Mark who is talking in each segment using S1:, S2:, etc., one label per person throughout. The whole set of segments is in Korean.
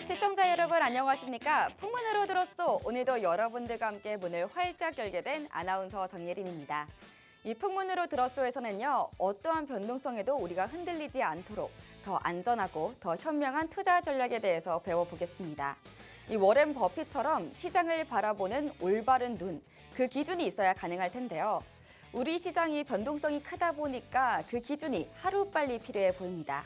S1: 시청자 여러분 안녕하십니까? 풍문으로 들었소. 오늘도 여러분들과 함께 문을 활짝 열게 된 아나운서 정예림입니다. 이 풍문으로 들었소에서는요. 어떠한 변동성에도 우리가 흔들리지 않도록 더 안전하고 더 현명한 투자 전략에 대해서 배워보겠습니다. 이 워렌 버핏처럼 시장을 바라보는 올바른 눈, 그 기준이 있어야 가능할 텐데요. 우리 시장이 변동성이 크다 보니까 그 기준이 하루빨리 필요해 보입니다.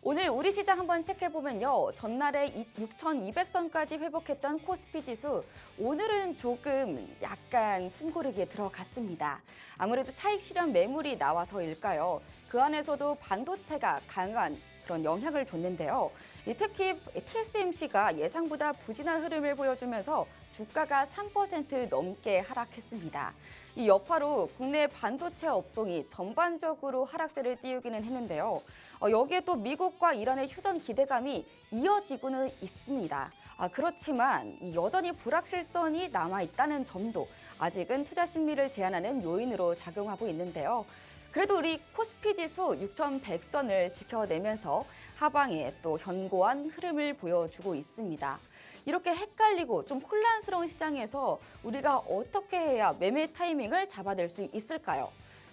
S1: 오늘 우리 시장 한번 체크해보면요. 전날에 6,200선까지 회복했던 코스피 지수, 오늘은 조금 약간 숨고르기에 들어갔습니다. 아무래도 차익 실현 매물이 나와서일까요? 그 안에서도 반도체가 강한 그런 영향을 줬는데요. 특히 TSMC가 예상보다 부진한 흐름을 보여주면서 주가가 3% 넘게 하락했습니다. 이 여파로 국내 반도체 업종이 전반적으로 하락세를 띄우기는 했는데요. 여기에 또 미국과 이란의 휴전 기대감이 이어지고는 있습니다. 그렇지만 여전히 불확실성이 남아있다는 점도 아직은 투자 심리를 제한하는 요인으로 작용하고 있는데요. 그래도 우리 코스피 지수 6,100선을 지켜내면서 하방에 또 견고한 흐름을 보여주고 있습니다. 이렇게 헷갈리고 좀 혼란스러운 시장에서 우리가 어떻게 해야 매매 타이밍을 잡아낼 수 있을까요?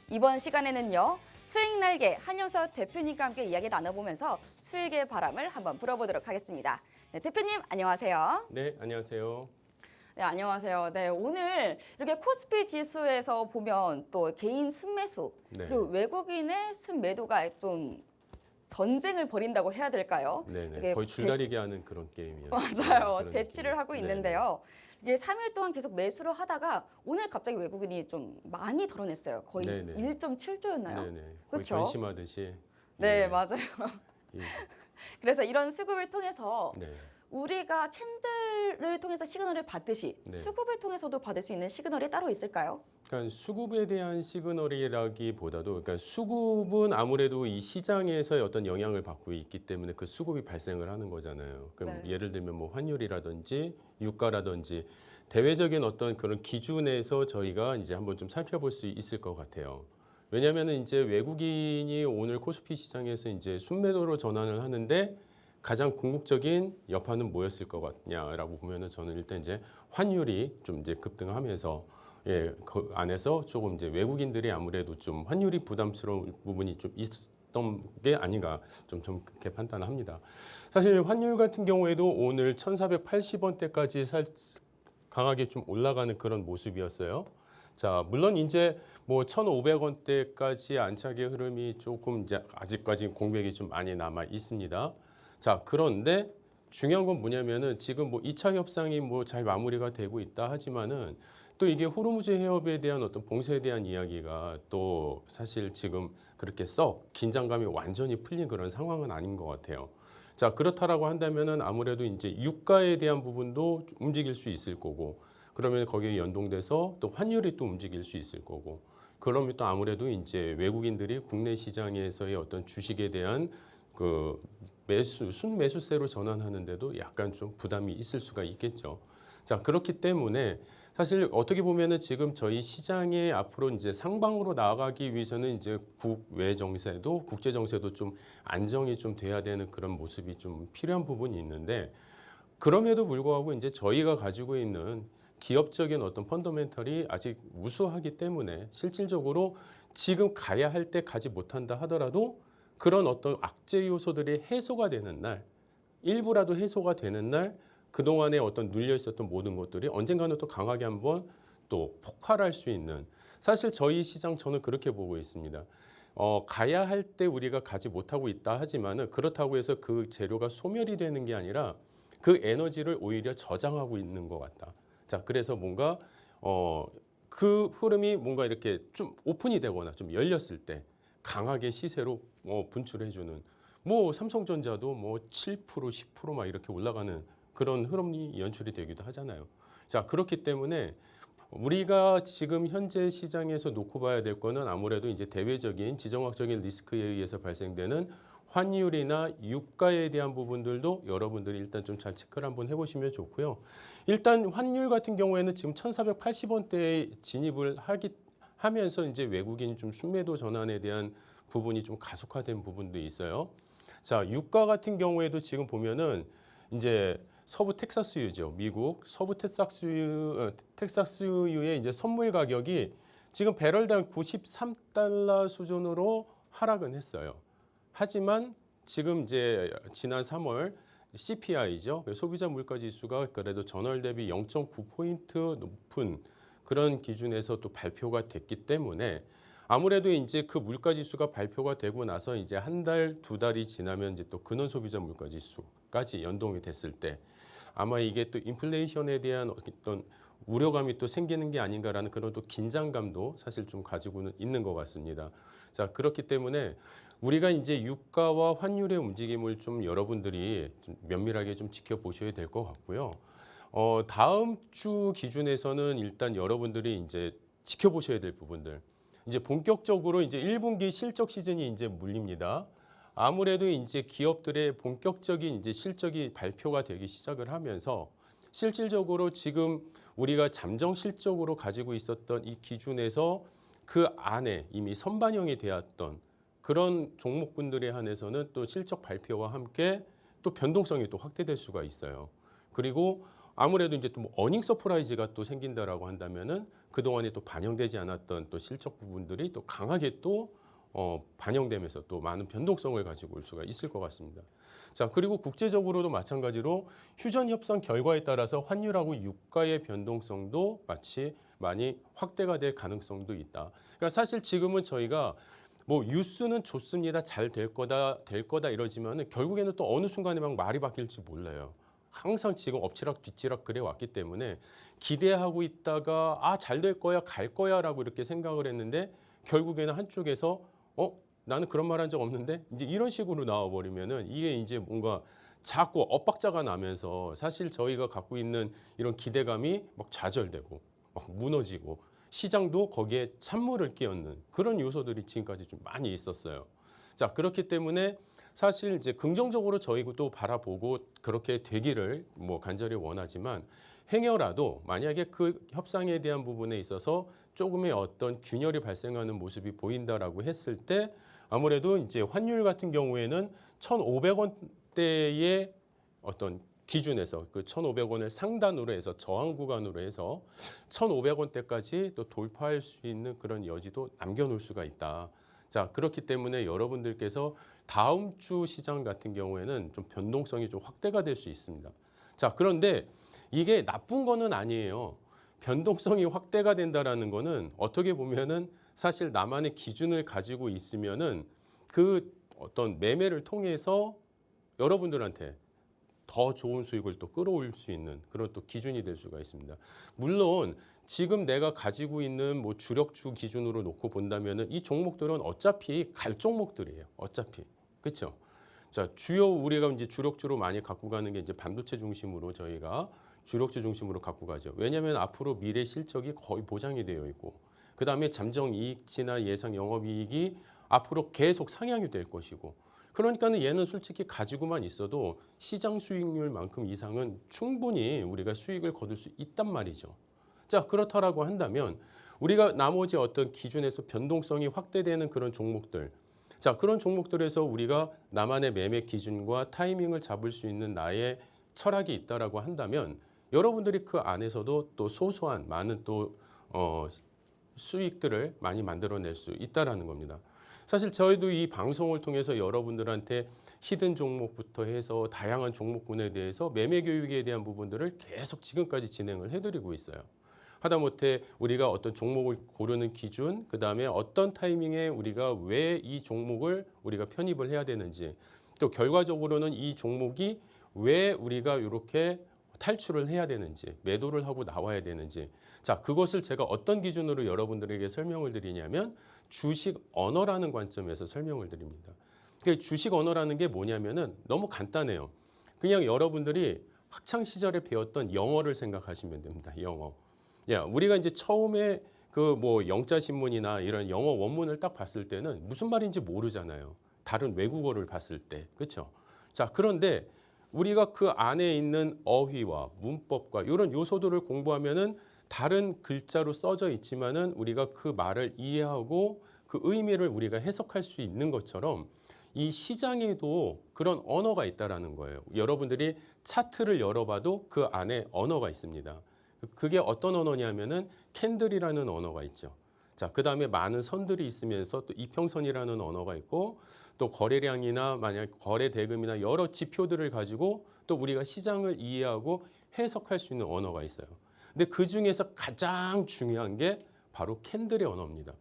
S1: 이번 시간에는요. 수익 날개 한영석 대표님과 함께 이야기 나눠보면서 수익의 바람을 한번 불어보도록 하겠습니다. 네, 대표님 안녕하세요.
S2: 네, 안녕하세요.
S1: 네, 안녕하세요. 네, 오늘 이렇게 코스피 지수에서 보면 또 개인 순매수
S2: 네.
S1: 그리고 외국인의 순매도가 좀 전쟁을 벌인다고 해야 될까요?
S2: 네네.
S1: 이게
S2: 거의 줄다리기 하는 그런 게임이에요.
S1: 맞아요. 대치를
S2: 느낌이죠.
S1: 하고
S2: 네네.
S1: 있는데요. 이게 3일 동안 계속 매수를 하다가 오늘 갑자기 외국인이 좀 많이 덜어냈어요. 거의
S2: 네네.
S1: 1.7조였나요?
S2: 네네. 거의
S1: 그렇죠?
S2: 전심하듯이.
S1: 네,
S2: 예.
S1: 맞아요.
S2: 이-
S1: 그래서 이런 수급을 통해서
S2: 네.
S1: 우리가 캔들을 통해서 시그널을 받듯이
S2: 네.
S1: 수급을 통해서도 받을 수 있는 시그널이 따로 있을까요?
S2: 그러니까 수급에 대한 시그널이라기보다도, 그러니까 수급은 아무래도 이 시장에서의 어떤 영향을 받고 있기 때문에 그 수급이 발생을 하는 거잖아요. 그럼
S1: 네.
S2: 예를 들면 뭐 환율이라든지 유가라든지 대외적인 어떤 그런 기준에서 저희가 이제 한번 좀 살펴볼 수 있을 것 같아요. 왜냐하면 이제 외국인이 오늘 코스피 시장에서 이제 순매도로 전환을 하는데 가장 궁극적인 여파는 뭐였을 것 같냐라고 보면은 저는 일단 이제 환율이 좀 이제 급등하면서 그 안에서 조금 이제 외국인들이 아무래도 좀 환율이 부담스러운 부분이 좀 있었던 게 아닌가 좀 그렇게 판단을 합니다. 사실 환율 같은 경우에도 오늘 1,480원대까지 강하게 좀 올라가는 그런 모습이었어요. 자, 물론 이제 뭐 1,500원대까지 안착의 흐름이 조금 이제 아직까지 공백이 좀 많이 남아 있습니다. 자, 그런데 중요한 건 뭐냐면은 지금 뭐 2차 협상이 뭐 잘 마무리가 되고 있다 하지만은 또 이게 호르무즈 해협에 대한 어떤 봉쇄에 대한 이야기가 또 사실 지금 그렇게 썩 긴장감이 완전히 풀린 그런 상황은 아닌 것 같아요. 자, 그렇다라고 한다면은 아무래도 이제 유가에 대한 부분도 움직일 수 있을 거고 그러면 거기에 연동돼서 또 환율이 또 움직일 수 있을 거고 그러면 또 아무래도 이제 외국인들이 국내 시장에서의 어떤 주식에 대한 그 순매수세로 전환하는데도 약간 좀 부담이 있을 수가 있겠죠. 자, 그렇기 때문에 사실 어떻게 보면은 지금 저희 시장에 앞으로 이제 상방으로 나아가기 위해서는 이제 국외 정세도 국제 정세도 좀 안정이 좀 돼야 되는 그런 모습이 좀 필요한 부분이 있는데 그럼에도 불구하고 이제 저희가 가지고 있는 기업적인 어떤 펀더멘털이 아직 우수하기 때문에 실질적으로 지금 가야 할 때 가지 못한다 하더라도 그런 어떤 악재 요소들이 해소가 되는 날, 일부라도 해소가 되는 날, 그동안에 어떤 눌려 있었던 모든 것들이 언젠가는 또 강하게 한번 또 폭발할 수 있는 사실 저희 시장 저는 그렇게 보고 있습니다. 가야 할 때 우리가 가지 못하고 있다 하지만은 그렇다고 해서 그 재료가 소멸이 되는 게 아니라 그 에너지를 오히려 저장하고 있는 것 같다. 자, 그래서 뭔가 그 흐름이 뭔가 이렇게 좀 오픈이 되거나 좀 열렸을 때 강하게 시세로 분출해주는 뭐 삼성전자도 뭐 7%, 10%막 이렇게 올라가는 그런 흐름이 연출이 되기도 하잖아요. 자, 그렇기 때문에 우리가 지금 현재 시장에서 놓고 봐야 될 거는 아무래도 이제 대외적인 지정학적인 리스크에 의해서 발생되는 환율이나 유가에 대한 부분들도 여러분들이 일단 좀 잘 체크를 한번 해보시면 좋고요. 일단 환율 같은 경우에는 지금 1,480원대에 진입을 하면서 이제 외국인 좀 순매도 전환에 대한 부분이 좀 가속화된 부분도 있어요. 자, 유가 같은 경우에도 지금 보면은 이제 서부 텍사스유죠. 미국 서부 텍사스유의 이제 선물 가격이 지금 배럴당 93달러 수준으로 하락은 했어요. 하지만 지금 이제 지난 3월 CPI죠. 소비자 물가 지수가 그래도 전월 대비 0.9포인트 높은 그런 기준에서 또 발표가 됐기 때문에 아무래도 이제 그 물가 지수가 발표가 되고 나서 이제 한 달, 두 달이 지나면 이제 또 근원 소비자 물가 지수까지 연동이 됐을 때 아마 이게 또 인플레이션에 대한 어떤 우려감이 또 생기는 게 아닌가라는 그런 또 긴장감도 사실 좀 가지고는 있는 것 같습니다. 자, 그렇기 때문에 우리가 이제 유가와 환율의 움직임을 좀 여러분들이 좀 면밀하게 좀 지켜보셔야 될 것 같고요. 다음 주 기준에서는 일단 여러분들이 이제 지켜보셔야 될 부분들. 이제 본격적으로 이제 1분기 실적 시즌이 이제 물립니다. 아무래도 이제 기업들의 본격적인 이제 실적이 발표가 되기 시작을 하면서 실질적으로 지금 우리가 잠정 실적으로 가지고 있었던 이 기준에서 그 안에 이미 선반영이 되었던 그런 종목군들에 한해서는 또 실적 발표와 함께 또 변동성이 또 확대될 수가 있어요. 그리고 아무래도 이제 또 어닝 서프라이즈가 또 생긴다라고 한다면은 그동안에 또 반영되지 않았던 또 실적 부분들이 또 강하게 또 반영되면서 또 많은 변동성을 가지고 올 수가 있을 것 같습니다. 자, 그리고 국제적으로도 마찬가지로 휴전 협상 결과에 따라서 환율하고 유가의 변동성도 마치 많이 확대가 될 가능성도 있다. 그러니까 사실 지금은 저희가 뭐 뉴스는 좋습니다. 잘 될 거다 이러지만은 결국에는 또 어느 순간에 막 말이 바뀔지 몰라요. 항상 지금 엎치락 뒤치락 그래 왔기 때문에 기대하고 있다가 잘 될 거야, 갈 거야라고 이렇게 생각을 했는데 결국에는 한쪽에서 나는 그런 말 한 적 없는데 이제 이런 식으로 나와 버리면은 이게 이제 뭔가 자꾸 엇박자가 나면서 사실 저희가 갖고 있는 이런 기대감이 막 좌절되고 막 무너지고 시장도 거기에 찬물을 끼얹는 그런 요소들이 지금까지 좀 많이 있었어요. 자, 그렇기 때문에 사실 이제 긍정적으로 저희도 바라보고 그렇게 되기를 뭐 간절히 원하지만 행여라도 만약에 그 협상에 대한 부분에 있어서 조금의 어떤 균열이 발생하는 모습이 보인다라고 했을 때 아무래도 이제 환율 같은 경우에는 1,500원대의 어떤 기준에서 그 1,500원을 상단으로 해서 저항 구간으로 해서 1,500원대까지 또 돌파할 수 있는 그런 여지도 남겨놓을 수가 있다. 자, 그렇기 때문에 여러분들께서 다음 주 시장 같은 경우에는 좀 변동성이 좀 확대가 될 수 있습니다. 자, 그런데 이게 나쁜 거는 아니에요. 변동성이 확대가 된다라는 거는 어떻게 보면은 사실 나만의 기준을 가지고 있으면은 그 어떤 매매를 통해서 여러분들한테 더 좋은 수익을 또 끌어올 수 있는 그런 또 기준이 될 수가 있습니다. 물론 지금 내가 가지고 있는 뭐 주력주 기준으로 놓고 본다면은 이 종목들은 어차피 갈 종목들이에요. 어차피. 그렇죠? 자, 주요 우리가 이제 주력주로 많이 갖고 가는 게 이제 반도체 중심으로 저희가 주력주 중심으로 갖고 가죠. 왜냐하면 앞으로 미래 실적이 거의 보장이 되어 있고 그다음에 잠정 이익치나 예상 영업이익이 앞으로 계속 상향이 될 것이고 그러니까는 얘는 솔직히 가지고만 있어도 시장 수익률만큼 이상은 충분히 우리가 수익을 거둘 수 있단 말이죠. 자, 그렇다라고 한다면 우리가 나머지 어떤 기준에서 변동성이 확대되는 그런 종목들, 자, 그런 종목들에서 우리가 나만의 매매 기준과 타이밍을 잡을 수 있는 나의 철학이 있다라고 한다면 여러분들이 그 안에서도 또 소소한 많은 또 수익들을 많이 만들어낼 수 있다라는 겁니다. 사실 저희도 이 방송을 통해서 여러분들한테 히든 종목부터 해서 다양한 종목군에 대해서 매매 교육에 대한 부분들을 계속 지금까지 진행을 해드리고 있어요. 하다못해 우리가 어떤 종목을 고르는 기준, 그 다음에 어떤 타이밍에 우리가 왜 이 종목을 우리가 편입을 해야 되는지, 또 결과적으로는 이 종목이 왜 우리가 이렇게 탈출을 해야 되는지, 매도를 하고 나와야 되는지, 자, 그것을 제가 어떤 기준으로 여러분들에게 설명을 드리냐면 주식 언어라는 관점에서 설명을 드립니다. 그러니까 주식 언어라는 게 뭐냐면은 너무 간단해요. 그냥 여러분들이 학창 시절에 배웠던 영어를 생각하시면 됩니다. 영어. 야, 우리가 이제 처음에 그 뭐 영자 신문이나 이런 영어 원문을 딱 봤을 때는 무슨 말인지 모르잖아요. 다른 외국어를 봤을 때. 그렇죠? 자, 그런데 우리가 그 안에 있는 어휘와 문법과 이런 요소들을 공부하면은 다른 글자로 써져 있지만은 우리가 그 말을 이해하고 그 의미를 우리가 해석할 수 있는 것처럼 이 시장에도 그런 언어가 있다라는 거예요. 여러분들이 차트를 열어봐도 그 안에 언어가 있습니다. 그게 어떤 언어냐면은 캔들이라는 언어가 있죠. 자, 그 다음에 많은 선들이 있으면서 또 이평선이라는 언어가 있고 또 거래량이나 만약 거래 대금이나 여러 지표들을 가지고 또 우리가 시장을 이해하고 해석할 수 있는 언어가 있어요. 근데 그 중에서 가장 중요한 게 바로 캔들의 언어입니다.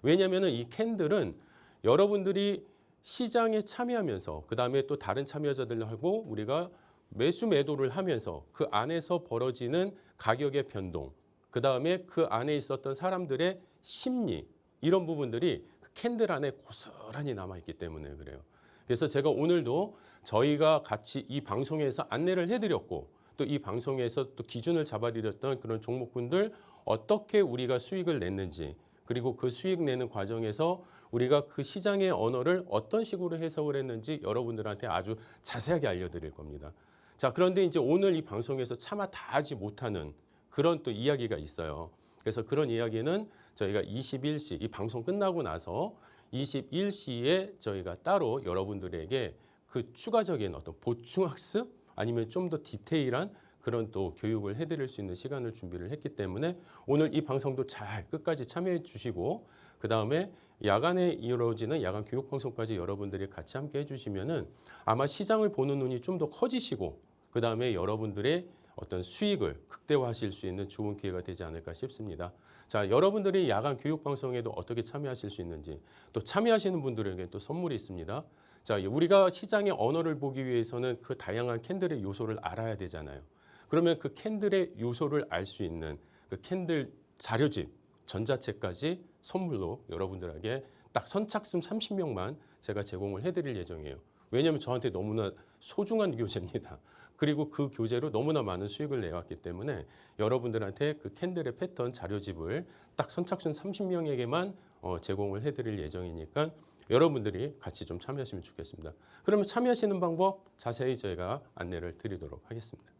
S2: 왜냐하면 이 캔들은 여러분들이 시장에 참여하면서 그 다음에 또 다른 참여자들하고 우리가 매수 매도를 하면서 그 안에서 벌어지는 가격의 변동, 그 다음에 그 안에 있었던 사람들의 심리 이런 부분들이 그 캔들 안에 고스란히 남아있기 때문에 그래요. 그래서 제가 오늘도 저희가 같이 이 방송에서 안내를 해드렸고 또 이 방송에서 또 기준을 잡아드렸던 그런 종목군들 어떻게 우리가 수익을 냈는지 그리고 그 수익 내는 과정에서 우리가 그 시장의 언어를 어떤 식으로 해석을 했는지 여러분들한테 아주 자세하게 알려드릴 겁니다. 자, 그런데 이제 오늘 이 방송에서 차마 다 하지 못하는 그런 또 이야기가 있어요. 그래서 그런 이야기는 저희가 21시 이 방송 끝나고 나서 21시에 저희가 따로 여러분들에게 그 추가적인 어떤 보충학습 아니면 좀 더 디테일한 그런 또 교육을 해드릴 수 있는 시간을 준비를 했기 때문에 오늘 이 방송도 잘 끝까지 참여해 주시고 그 다음에 야간에 이루어지는 야간 교육 방송까지 여러분들이 같이 함께 해주시면은 아마 시장을 보는 눈이 좀 더 커지시고 그 다음에 여러분들의 어떤 수익을 극대화하실 수 있는 좋은 기회가 되지 않을까 싶습니다. 자, 여러분들이 야간 교육 방송에도 어떻게 참여하실 수 있는지 또 참여하시는 분들에게 또 선물이 있습니다. 자, 우리가 시장의 언어를 보기 위해서는 그 다양한 캔들의 요소를 알아야 되잖아요. 그러면 그 캔들의 요소를 알 수 있는 그 캔들 자료집, 전자책까지 선물로 여러분들에게 딱 선착순 30명만 제가 제공을 해드릴 예정이에요. 왜냐하면 저한테 너무나 소중한 교재입니다. 그리고 그 교재로 너무나 많은 수익을 내왔기 때문에 여러분들한테 그 캔들의 패턴 자료집을 딱 선착순 30명에게만 제공을 해드릴 예정이니까 여러분들이 같이 좀 참여하시면 좋겠습니다. 그러면 참여하시는 방법 자세히 저희가 안내를 드리도록 하겠습니다.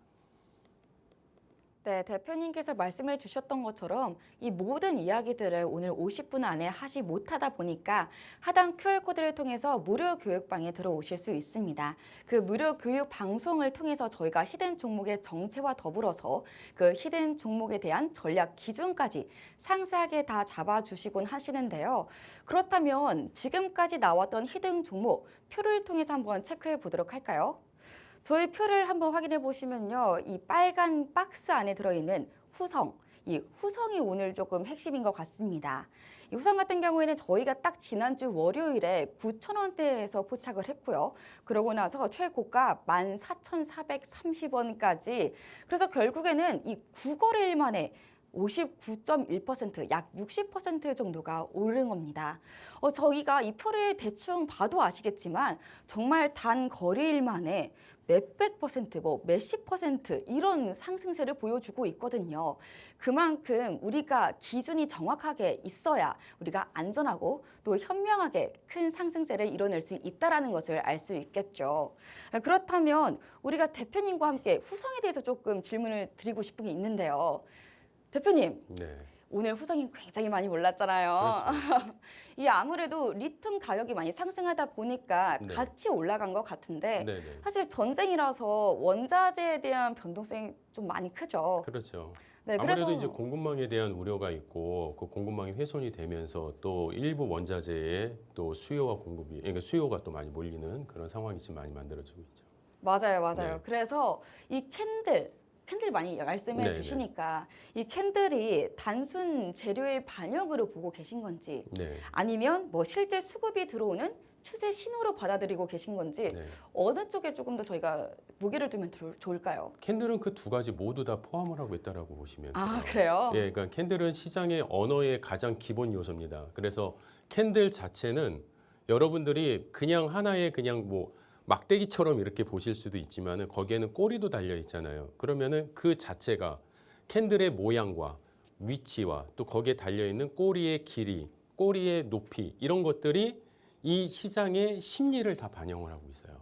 S1: 네, 대표님께서 말씀해 주셨던 것처럼 이 모든 이야기들을 오늘 50분 안에 하지 못하다 보니까 하단 QR코드를 통해서 무료 교육방에 들어오실 수 있습니다. 그 무료 교육 방송을 통해서 저희가 히든 종목의 정체와 더불어서 그 히든 종목에 대한 전략 기준까지 상세하게 다 잡아주시곤 하시는데요. 그렇다면 지금까지 나왔던 히든 종목 표를 통해서 한번 체크해 보도록 할까요? 저희 표를 한번 확인해 보시면요. 이 빨간 박스 안에 들어있는 후성, 이 후성이 오늘 조금 핵심인 것 같습니다. 이 후성 같은 경우에는 저희가 딱 지난주 월요일에 9,000원대에서 포착을 했고요. 그러고 나서 최고가 14,430원까지. 그래서 결국에는 이 9거래일 만에 59.1%, 약 60% 정도가 오른 겁니다. 저희가 이 표를 대충 봐도 아시겠지만 정말 단 거래일 만에 몇백 퍼센트, 몇십 퍼센트 이런 상승세를 보여주고 있거든요. 그만큼 우리가 기준이 정확하게 있어야 우리가 안전하고 또 현명하게 큰 상승세를 이뤄낼 수 있다는 것을 알 수 있겠죠. 그렇다면 우리가 대표님과 함께 후성에 대해서 조금 질문을 드리고 싶은 게 있는데요. 대표님,
S2: 네.
S1: 오늘 후성이 굉장히 많이 올랐잖아요.
S2: 그렇죠.
S1: 이 아무래도 리튬 가격이 많이 상승하다 보니까
S2: 네.
S1: 같이 올라간 것 같은데
S2: 네네.
S1: 사실 전쟁이라서 원자재에 대한 변동성이 좀 많이 크죠.
S2: 그렇죠.
S1: 네,
S2: 아무래도
S1: 그래서
S2: 이제 공급망에 대한 우려가 있고 그 공급망이 훼손이 되면서 또 일부 원자재의 또 수요와 공급이 그러니까 수요가 또 많이 몰리는 그런 상황이 지금 많이 만들어지고 있죠.
S1: 맞아요.
S2: 네.
S1: 그래서 이 캔들 많이 말씀해
S2: 네,
S1: 주시니까 이 캔들이 단순 재료의 반영으로 보고 계신 건지
S2: 네.
S1: 아니면 뭐 실제 수급이 들어오는 추세 신호로 받아들이고 계신 건지
S2: 네.
S1: 어느 쪽에 조금 더 저희가 무게를 두면 좋을까요?
S2: 캔들은 그 두 가지 모두 다 포함을 하고 있다라고 보시면 돼요.
S1: 아, 그래요?
S2: 예, 그러니까 캔들은 시장의 언어의 가장 기본 요소입니다. 그래서 캔들 자체는 여러분들이 그냥 하나의 그냥 뭐 막대기처럼 이렇게 보실 수도 있지만은 거기에는 꼬리도 달려 있잖아요. 그러면은 그 자체가 캔들의 모양과 위치와 또 거기에 달려 있는 꼬리의 길이, 꼬리의 높이 이런 것들이 이 시장의 심리를 다 반영을 하고 있어요.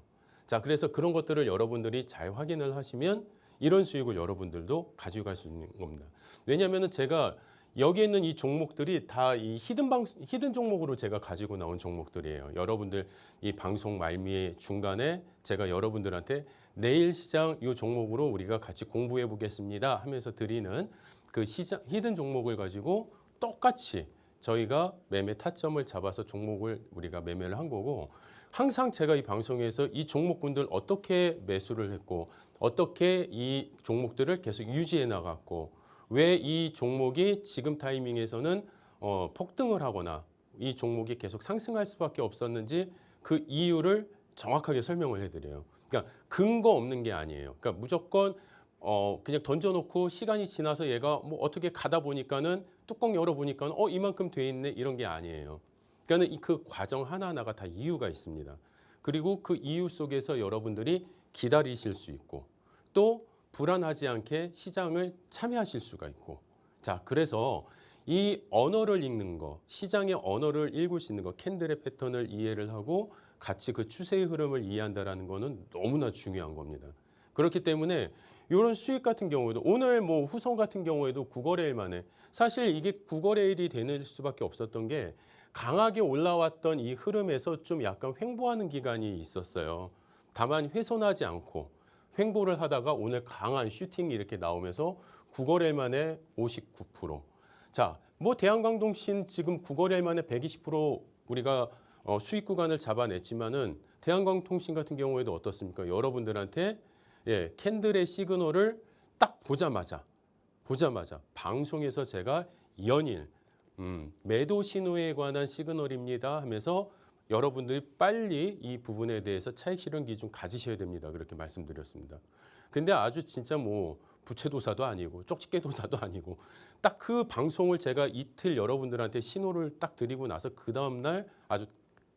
S2: 자, 그래서 그런 것들을 여러분들이 잘 확인을 하시면 이런 수익을 여러분들도 가지고 갈 수 있는 겁니다. 왜냐하면은 제가 여기에 있는 이 종목들이 다 이 히든 종목으로 제가 가지고 나온 종목들이에요. 여러분들 이 방송 말미에 중간에 제가 여러분들한테 내일 시장 이 종목으로 우리가 같이 공부해 보겠습니다 하면서 드리는 그 시장 히든 종목을 가지고 똑같이 저희가 매매 타점을 잡아서 종목을 우리가 매매를 한 거고, 항상 제가 이 방송에서 이 종목군들 어떻게 매수를 했고 어떻게 이 종목들을 계속 유지해 나갔고 왜 이 종목이 지금 타이밍에서는 폭등을 하거나 이 종목이 계속 상승할 수밖에 없었는지 그 이유를 정확하게 설명을 해드려요. 그러니까 근거 없는 게 아니에요. 그러니까 무조건 그냥 던져놓고 시간이 지나서 얘가 뭐 어떻게 가다 보니까는 뚜껑 열어보니까는 이만큼 돼 있네 이런 게 아니에요. 그러니까는 그 과정 하나하나가 다 이유가 있습니다. 그리고 그 이유 속에서 여러분들이 기다리실 수 있고 또 불안하지 않게 시장을 참여하실 수가 있고, 자 그래서 이 언어를 읽는 거, 시장의 언어를 읽을 수 있는 거, 캔들의 패턴을 이해를 하고 같이 그 추세의 흐름을 이해한다라는 거는 너무나 중요한 겁니다. 그렇기 때문에 이런 수익 같은 경우에도 오늘 뭐 후성 같은 경우에도 9거래일 만에, 사실 이게 9거래일이 되는 수밖에 없었던 게 강하게 올라왔던 이 흐름에서 좀 약간 횡보하는 기간이 있었어요. 다만 훼손하지 않고 횡보를 하다가 오늘 강한 슈팅이 이렇게 나오면서 9거래일 만에 59%. 자, 뭐 대한광동신 지금 9거래일 만에 120% 우리가 수익 구간을 잡아냈지만은 대한광통신 같은 경우에도 어떻습니까? 여러분들한테 캔들의 시그널을 딱 보자마자 방송에서 제가 연일 매도 신호에 관한 시그널입니다 하면서 여러분들이 빨리 이 부분에 대해서 차익 실현 기준 가지셔야 됩니다. 그렇게 말씀드렸습니다. 근데 아주 진짜 뭐 부채도사도 아니고 쪽집게도사도 아니고 딱 그 방송을 제가 이틀 여러분들한테 신호를 딱 드리고 나서 그 다음날 아주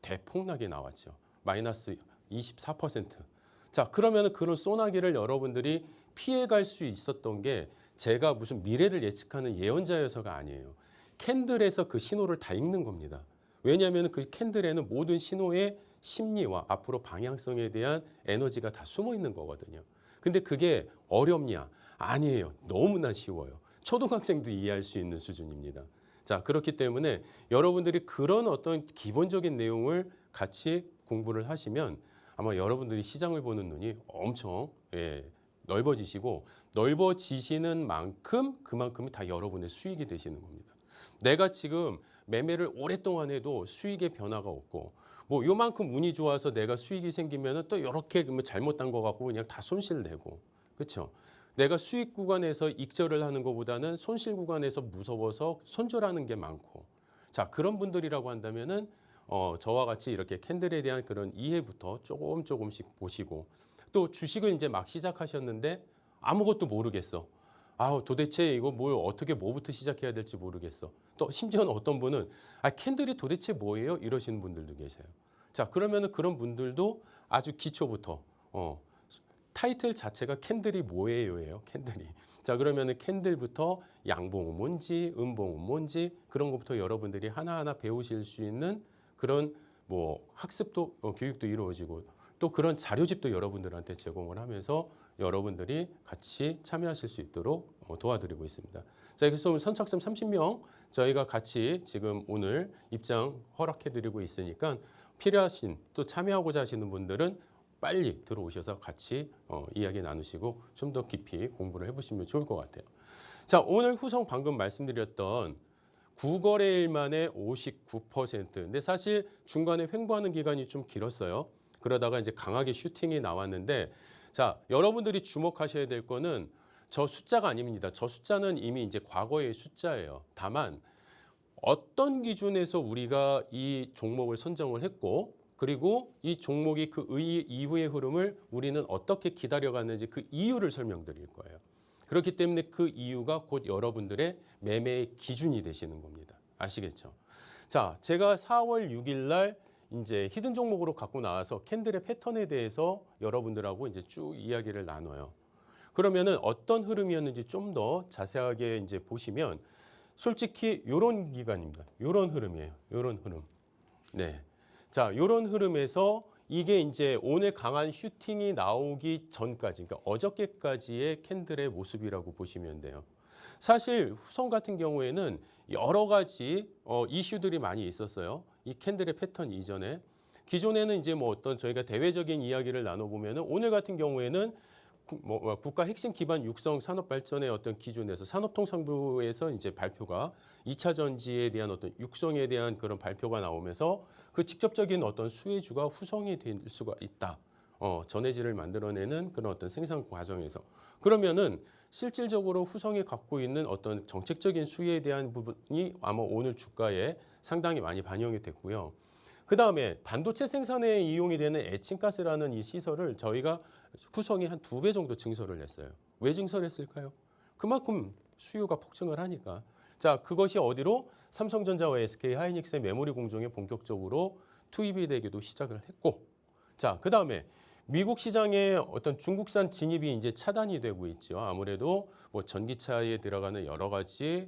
S2: 대폭락이 나왔죠. 마이너스 24%. 자, 그러면 그런 소나기를 여러분들이 피해갈 수 있었던 게 제가 무슨 미래를 예측하는 예언자여서가 아니에요. 캔들에서 그 신호를 다 읽는 겁니다. 왜냐하면 그 캔들에는 모든 신호의 심리와 앞으로 방향성에 대한 에너지가 다 숨어 있는 거거든요. 근데 그게 어렵냐? 아니에요. 너무나 쉬워요. 초등학생도 이해할 수 있는 수준입니다. 자, 그렇기 때문에 여러분들이 그런 어떤 기본적인 내용을 같이 공부를 하시면 아마 여러분들이 시장을 보는 눈이 엄청 넓어지시고, 넓어지시는 만큼 그만큼이 다 여러분의 수익이 되시는 겁니다. 내가 지금 매매를 오랫동안 해도 수익의 변화가 없고 뭐 요만큼 운이 좋아서 내가 수익이 생기면은 또 이렇게 잘못된 거 갖고 그냥 다 손실내고, 그렇죠? 내가 수익 구간에서 익절을 하는 것보다는 손실 구간에서 무서워서 손절하는 게 많고, 자 그런 분들이라고 한다면은 저와 같이 이렇게 캔들에 대한 그런 이해부터 조금씩 보시고, 또 주식을 이제 막 시작하셨는데 아무것도 모르겠어. 도대체 이거 뭘 어떻게 뭐부터 시작해야 될지 모르겠어. 또 심지어는 어떤 분은 캔들이 도대체 뭐예요? 이러시는 분들도 계세요. 자, 그러면은 그런 분들도 아주 기초부터 타이틀 자체가 캔들이 뭐예요예요. 캔들이. 자, 그러면은 캔들부터 양봉은 뭔지, 음봉은 뭔지 그런 것부터 여러분들이 하나하나 배우실 수 있는 그런 뭐 학습도 교육도 이루어지고 또 그런 자료집도 여러분들한테 제공을 하면서 여러분들이 같이 참여하실 수 있도록 도와드리고 있습니다. 자, 그래서 선착순 30명 저희가 같이 지금 오늘 입장 허락해드리고 있으니까 필요하신 또 참여하고자 하시는 분들은 빨리 들어오셔서 같이 이야기 나누시고 좀 더 깊이 공부를 해보시면 좋을 것 같아요. 자, 오늘 후성 방금 말씀드렸던 9거래일 만에 59%. 근데 사실 중간에 횡보하는 기간이 좀 길었어요. 그러다가 이제 강하게 슈팅이 나왔는데, 자, 여러분들이 주목하셔야 될 거는 저 숫자가 아닙니다. 저 숫자는 이미 이제 과거의 숫자예요. 다만 어떤 기준에서 우리가 이 종목을 선정을 했고, 그리고 이 종목이 그 이후의 흐름을 우리는 어떻게 기다려갔는지 그 이유를 설명드릴 거예요. 그렇기 때문에 그 이유가 곧 여러분들의 매매의 기준이 되시는 겁니다. 아시겠죠? 자, 제가 4월 6일 날 이제 히든 종목으로 갖고 나와서 캔들의 패턴에 대해서 여러분들하고 이제 쭉 이야기를 나눠요. 그러면은 어떤 흐름이었는지 좀 더 자세하게 이제 보시면 솔직히 요런 기간입니다. 요런 흐름이에요. 요런 흐름. 네. 자, 요런 흐름에서 이게 이제 오늘 강한 슈팅이 나오기 전까지, 그러니까 어저께까지의 캔들의 모습이라고 보시면 돼요. 사실 후성 같은 경우에는 여러 가지 이슈들이 많이 있었어요. 이 캔들의 패턴 이전에. 기존에는 이제 뭐 어떤 저희가 대외적인 이야기를 나눠보면은 오늘 같은 경우에는 국가 핵심 기반 육성 산업 발전의 어떤 기준에서 산업통상부에서 이제 발표가 2차 전지에 대한 어떤 육성에 대한 그런 발표가 나오면서 그 직접적인 어떤 수혜주가 후성이 될 수가 있다. 전해질을 만들어내는 그런 어떤 생산 과정에서. 그러면은 실질적으로 후성이 갖고 있는 어떤 정책적인 수혜에 대한 부분이 아마 오늘 주가에 상당히 많이 반영이 됐고요. 그 다음에 반도체 생산에 이용이 되는 에칭가스라는 이 시설을 저희가 후성이 한 2배 정도 증설을 했어요. 왜 증설했을까요? 그만큼 수요가 폭증을 하니까. 자, 그것이 어디로? 삼성전자와 SK 하이닉스의 메모리 공정에 본격적으로 투입이 되기도 시작을 했고. 자, 그 다음에 미국 시장에 어떤 중국산 진입이 이제 차단이 되고 있죠. 아무래도 뭐 전기차에 들어가는 여러 가지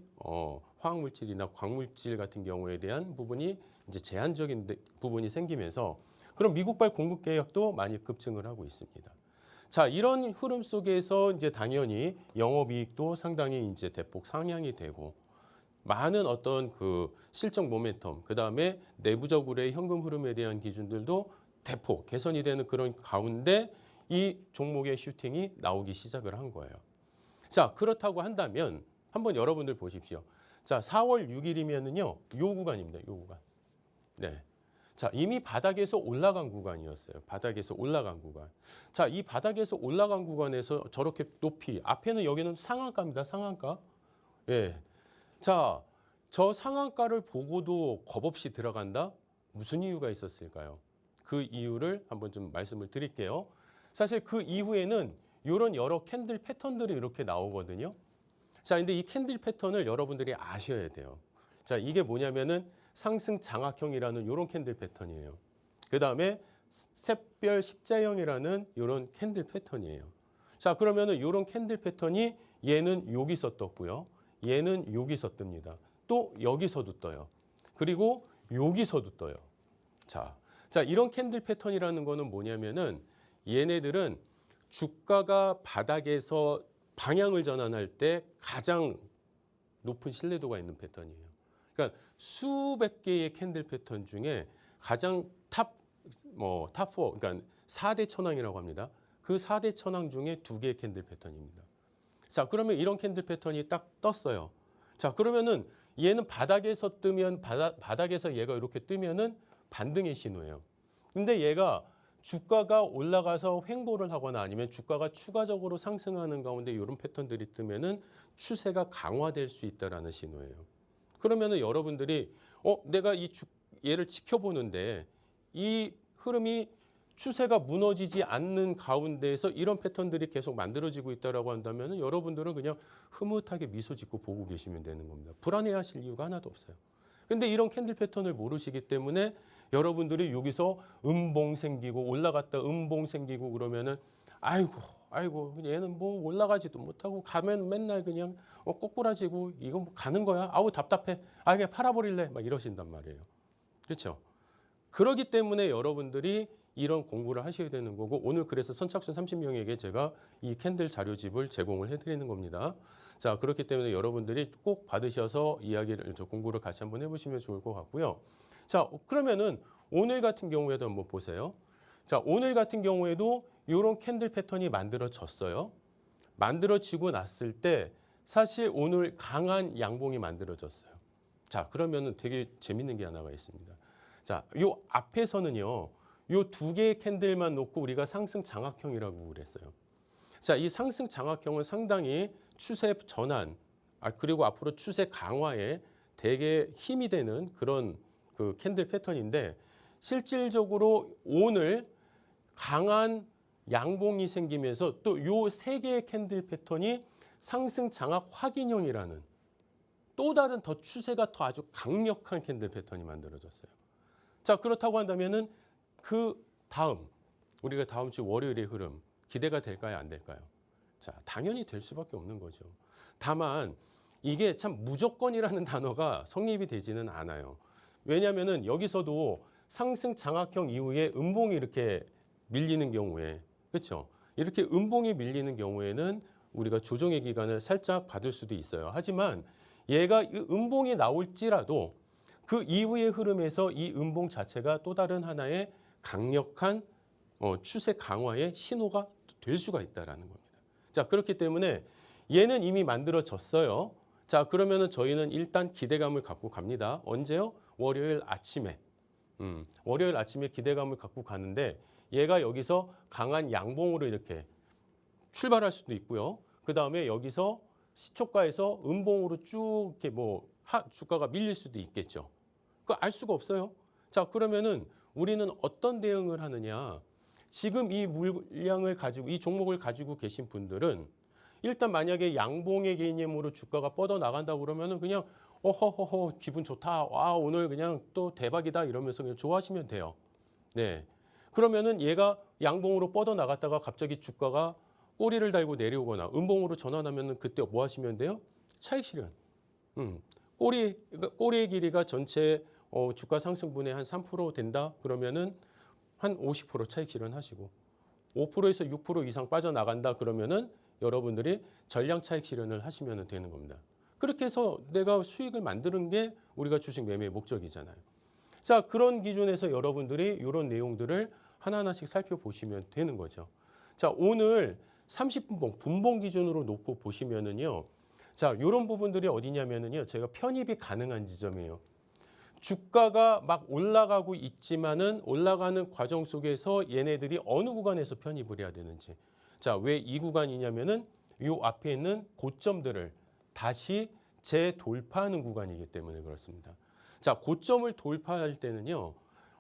S2: 화학물질이나 광물질 같은 경우에 대한 부분이 이제 제한적인 부분이 생기면서 그럼 미국발 공급 계약도 많이 급증을 하고 있습니다. 자, 이런 흐름 속에서 이제 당연히 영업이익도 상당히 이제 대폭 상향이 되고 많은 어떤 그 실적 모멘텀, 그 다음에 내부적으로의 현금 흐름에 대한 기준들도 대폭 개선이 되는 그런 가운데 이 종목의 슈팅이 나오기 시작을 한 거예요. 자, 그렇다고 한다면 한번 여러분들 보십시오. 자, 4월 6일이면은요, 요 구간입니다. 요 구간. 네. 자, 이미 바닥에서 올라간 구간이었어요. 바닥에서 올라간 구간. 자, 이 바닥에서 올라간 구간에서 저렇게 높이, 앞에는 여기는 상한가입니다. 상한가. 예. 자, 저 상한가를 보고도 겁 없이 들어간다? 무슨 이유가 있었을까요? 그 이유를 한번 좀 말씀을 드릴게요. 사실 그 이후에는 이런 여러 캔들 패턴들이 이렇게 나오거든요. 자, 근데 이 캔들 패턴을 여러분들이 아셔야 돼요. 자, 이게 뭐냐면은 상승 장악형이라는 이런 캔들 패턴이에요. 그 다음에 샛별 십자형이라는 이런 캔들 패턴이에요. 자, 그러면은 이런 캔들 패턴이 얘는 여기서 떴고요. 얘는 여기서 뜹니다. 또 여기서도 떠요. 그리고 여기서도 떠요. 자, 이런 캔들 패턴이라는 거는 뭐냐면은 얘네들은 주가가 바닥에서 방향을 전환할 때 가장 높은 신뢰도가 있는 패턴이에요. 그러니까 수백 개의 캔들 패턴 중에 가장 탑 4, 그러니까 4대 천왕이라고 합니다. 그 4대 천왕 중에 2개의 캔들 패턴입니다. 자, 그러면 이런 캔들 패턴이 딱 떴어요. 자, 그러면은 얘는 바닥에서 뜨면 바닥에서 얘가 이렇게 뜨면은 반등의 신호예요. 근데 얘가 주가가 올라가서 횡보를 하거나 아니면 주가가 추가적으로 상승하는 가운데 이런 패턴들이 뜨면은 추세가 강화될 수 있다라는 신호예요. 그러면은 여러분들이 내가 얘를 지켜보는데 이 흐름이 추세가 무너지지 않는 가운데에서 이런 패턴들이 계속 만들어지고 있다라고 한다면은 여러분들은 그냥 흐뭇하게 미소 짓고 보고 계시면 되는 겁니다. 불안해하실 이유가 하나도 없어요. 근데 이런 캔들 패턴을 모르시기 때문에 여러분들이 여기서 음봉 생기고 올라갔다 음봉 생기고 그러면은 아이고 얘는 뭐 올라가지도 못하고 가면 맨날 그냥 꼬꾸라지고 이거 뭐 가는 거야? 아우 답답해. 그냥 팔아버릴래. 막 이러신단 말이에요. 그렇죠? 그렇기 때문에 여러분들이 이런 공부를 하셔야 되는 거고 오늘 그래서 선착순 30명에게 제가 이 캔들 자료집을 제공을 해드리는 겁니다. 자, 그렇기 때문에 여러분들이 꼭 받으셔서 공부를 같이 한번 해보시면 좋을 것 같고요. 자, 그러면은 오늘 같은 경우에도 한번 보세요. 자, 오늘 같은 경우에도 이런 캔들 패턴이 만들어졌어요. 만들어지고 났을 때 사실 오늘 강한 양봉이 만들어졌어요. 자, 그러면은 되게 재밌는 게 하나가 있습니다. 자, 요 앞에서는요, 요 2개의 캔들만 놓고 우리가 상승 장악형이라고 그랬어요. 자, 이 상승 장악형은 상당히 추세 전환, 그리고 앞으로 추세 강화에 되게 힘이 되는 그런 그 캔들 패턴인데 실질적으로 오늘 강한 양봉이 생기면서 또 요 3개의 캔들 패턴이 상승 장악 확인형이라는 또 다른 더 추세가 더 아주 강력한 캔들 패턴이 만들어졌어요. 자, 그렇다고 한다면은 그 다음 우리가 다음 주 월요일의 흐름 기대가 될까요? 안 될까요? 자, 당연히 될 수밖에 없는 거죠. 다만 이게 참 무조건이라는 단어가 성립이 되지는 않아요. 왜냐하면은 여기서도 상승 장악형 이후에 음봉이 이렇게 밀리는 경우에 그렇죠? 이렇게 음봉이 밀리는 경우에는 우리가 조정의 기간을 살짝 받을 수도 있어요. 하지만 얘가 이 음봉이 나올지라도 그 이후의 흐름에서 이 음봉 자체가 또 다른 하나의 강력한 추세 강화의 신호가 될 수가 있다라는 겁니다. 자, 그렇기 때문에 얘는 이미 만들어졌어요. 자, 그러면은 저희는 일단 기대감을 갖고 갑니다. 언제요? 월요일 아침에. 월요일 아침에 기대감을 갖고 가는데 얘가 여기서 강한 양봉으로 이렇게 출발할 수도 있고요. 그 다음에 여기서 시초가에서 음봉으로 쭉 이렇게 주가가 밀릴 수도 있겠죠. 그거 알 수가 없어요. 자, 그러면은 우리는 어떤 대응을 하느냐? 지금 이 물량을 가지고 이 종목을 가지고 계신 분들은 일단 만약에 양봉의 개념으로 주가가 뻗어 나간다고 그러면은 그냥 어허허허 기분 좋다. 와, 오늘 그냥 또 대박이다 이러면서 그냥 좋아하시면 돼요. 네. 그러면은 얘가 양봉으로 뻗어 나갔다가 갑자기 주가가 꼬리를 달고 내려오거나 음봉으로 전환하면은 그때 뭐 하시면 돼요? 차익 실현. 꼬리의 길이가 전체 주가 상승분의 한 3% 된다. 그러면은 한 50% 차익 실현하시고 5%에서 6% 이상 빠져나간다. 그러면은 여러분들이 전량 차익 실현을 하시면 되는 겁니다. 그렇게 해서 내가 수익을 만드는 게 우리가 주식 매매의 목적이잖아요. 자, 그런 기준에서 여러분들이 이런 내용들을 하나하나씩 살펴보시면 되는 거죠. 자, 오늘 30분봉, 분봉 기준으로 놓고 보시면은요. 자, 이런 부분들이 어디냐면은요. 제가 편입이 가능한 지점이에요. 주가가 막 올라가고 있지만은 올라가는 과정 속에서 얘네들이 어느 구간에서 편입을 해야 되는지. 자, 왜 이 구간이냐면은 이 앞에 있는 고점들을 다시 재돌파하는 구간이기 때문에 그렇습니다. 자, 고점을 돌파할 때는요.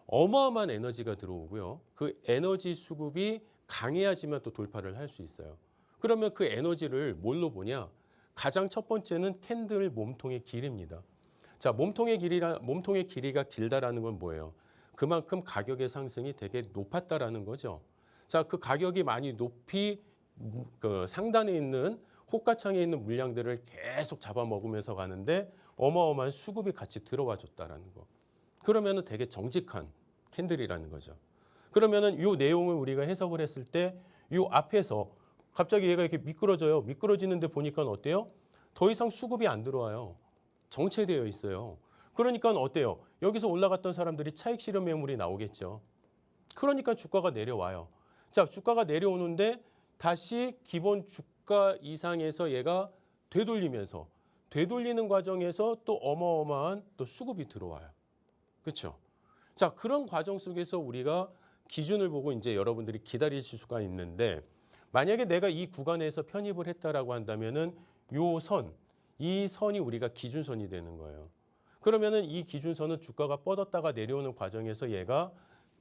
S2: 어마어마한 에너지가 들어오고요. 그 에너지 수급이 강해야지만 또 돌파를 할 수 있어요. 그러면 그 에너지를 뭘로 보냐? 가장 첫 번째는 캔들 몸통의 길이입니다. 자, 몸통의 길이가 길다라는 건 뭐예요? 그만큼 가격의 상승이 되게 높았다라는 거죠. 자, 그 가격이 많이 높이 그 상단에 있는 호가창에 있는 물량들을 계속 잡아먹으면서 가는데 어마어마한 수급이 같이 들어와 줬다라는 거. 그러면은 되게 정직한 캔들이라는 거죠. 그러면은 이 내용을 우리가 해석을 했을 때 이 앞에서 갑자기 얘가 이렇게 미끄러져요. 미끄러지는데 보니까 어때요? 더 이상 수급이 안 들어와요. 정체되어 있어요. 그러니까 어때요? 여기서 올라갔던 사람들이 차익 실현 매물이 나오겠죠. 그러니까 주가가 내려와요. 자, 주가가 내려오는데 다시 기본 주가 이상에서 얘가 되돌리면서 되돌리는 과정에서 또 어마어마한 또 수급이 들어와요. 그렇죠? 자, 그런 과정 속에서 우리가 기준을 보고 이제 여러분들이 기다리실 수가 있는데 만약에 내가 이 구간에서 편입을 했다라고 한다면은 이 선이 우리가 기준선이 되는 거예요. 그러면은 이 기준선은 주가가 뻗었다가 내려오는 과정에서 얘가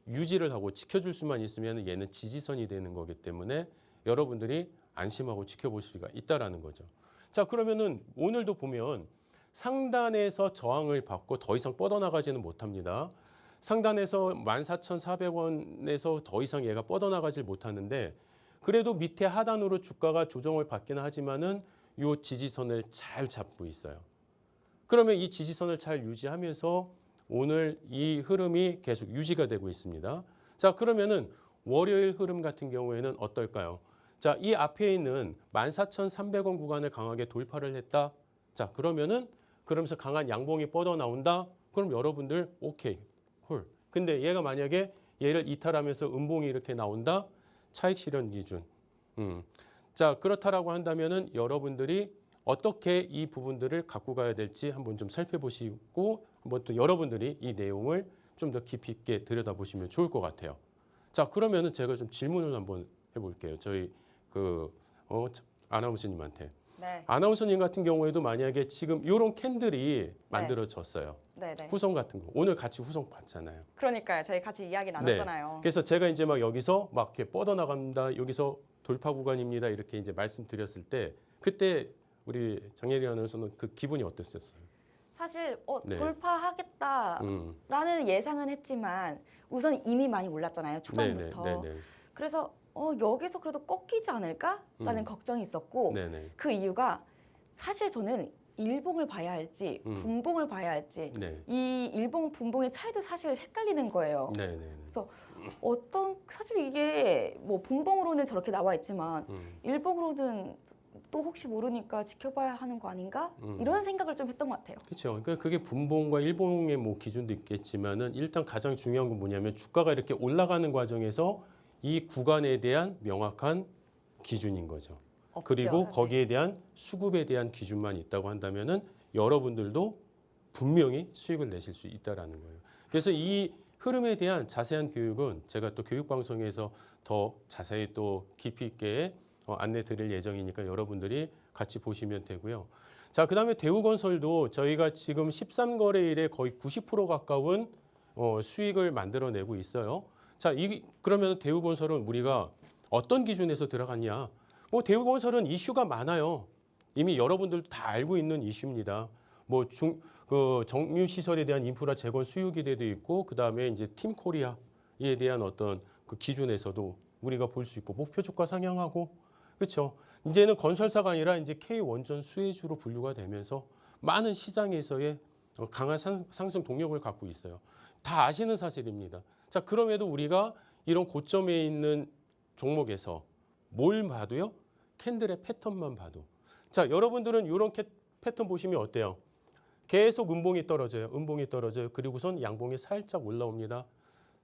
S2: 유지를 하고 지켜줄 수만 있으면 얘는 지지선이 되는 거기 때문에 여러분들이 안심하고 지켜볼 수가 있다라는 거죠. 자, 그러면은 오늘도 보면 상단에서 저항을 받고 더 이상 뻗어나가지는 못합니다. 상단에서 14,400원에서 더 이상 얘가 뻗어나가질 못하는데 그래도 밑에 하단으로 주가가 조정을 받기는 하지만은 이 지지선을 잘 잡고 있어요. 그러면 이 지지선을 잘 유지하면서 오늘 이 흐름이 계속 유지가 되고 있습니다. 자, 그러면은 월요일 흐름 같은 경우에는 어떨까요? 자, 이 앞에 있는 14,300원 구간을 강하게 돌파를 했다. 자, 그러면서 강한 양봉이 뻗어 나온다. 그럼 여러분들 오케이, 콜. 근데 얘가 만약에 얘를 이탈하면서 음봉이 이렇게 나온다. 차익 실현 기준. 자, 그렇다라고 한다면은 여러분들이 어떻게 이 부분들을 갖고 가야 될지 한번 좀 살펴보시고 한번 또 여러분들이 이 내용을 좀 더 깊이 있게 들여다보시면 좋을 것 같아요. 자, 그러면은 제가 좀 질문을 한번 해볼게요. 저희 아나운서님한테.
S1: 네.
S2: 아나운서님 같은 경우에도 만약에 지금 이런 캔들이 만들어졌어요.
S1: 네네.
S2: 후성 같은 거. 오늘 같이 후성 봤잖아요.
S1: 그러니까요. 저희 같이 이야기 나눴잖아요.
S2: 그래서 제가 이제 막 여기서 막 이렇게 뻗어나간다. 여기서 돌파 구간입니다. 이렇게 이제 말씀드렸을 때 그때 우리 장예리 아나운서는 그 기분이 어땠었어요?
S1: 사실
S2: 네.
S1: 돌파하겠다라는 예상은 했지만 우선 이미 많이 올랐잖아요. 초반부터.
S2: 네네.
S1: 그래서 여기서 그래도 꺾이지 않을까라는 걱정이 있었고
S2: 네네.
S1: 그 이유가 사실 저는 일봉을 봐야 할지 분봉을 봐야 할지
S2: 네.
S1: 이 일봉 분봉의 차이도 사실 헷갈리는 거예요.
S2: 네네.
S1: 그래서 사실 이게 뭐 분봉으로는 저렇게 나와 있지만 일봉으로는 또 혹시 모르니까 지켜봐야 하는 거 아닌가? 이런 생각을 좀 했던 것 같아요.
S2: 그렇죠. 그러니까 그게 분봉과 일봉의 뭐 기준도 있겠지만은 일단 가장 중요한 건 뭐냐면 주가가 이렇게 올라가는 과정에서 이 구간에 대한 명확한 기준인 거죠.
S1: 없죠,
S2: 그리고
S1: 사실.
S2: 거기에 대한 수급에 대한 기준만 있다고 한다면은 여러분들도 분명히 수익을 내실 수 있다라는 거예요. 그래서 이 흐름에 대한 자세한 교육은 제가 또 교육방송에서 더 자세히 또 깊이 있게 안내 드릴 예정이니까 여러분들이 같이 보시면 되고요. 자, 그다음에 대우건설도 저희가 지금 13거래일에 거의 90% 가까운 수익을 만들어내고 있어요. 자, 그러면 대우건설은 우리가 어떤 기준에서 들어갔냐? 뭐 대우건설은 이슈가 많아요. 이미 여러분들도 다 알고 있는 이슈입니다. 뭐 정유 시설에 대한 인프라 재건 수요 기대도 있고, 그 다음에 이제 팀 코리아에 대한 어떤 그 기준에서도 우리가 볼 수 있고, 목표 주가 상향하고, 그렇죠. 이제는 건설사가 아니라 이제 K 원전 수혜주로 분류가 되면서 많은 시장에서의 강한 상승 동력을 갖고 있어요. 다 아시는 사실입니다. 자, 그럼에도 우리가 이런 고점에 있는 종목에서 뭘 봐도요? 캔들의 패턴만 봐도. 자, 여러분들은 이런 패턴 보시면 어때요? 계속 음봉이 떨어져요. 음봉이 떨어져요. 그리고선 양봉이 살짝 올라옵니다.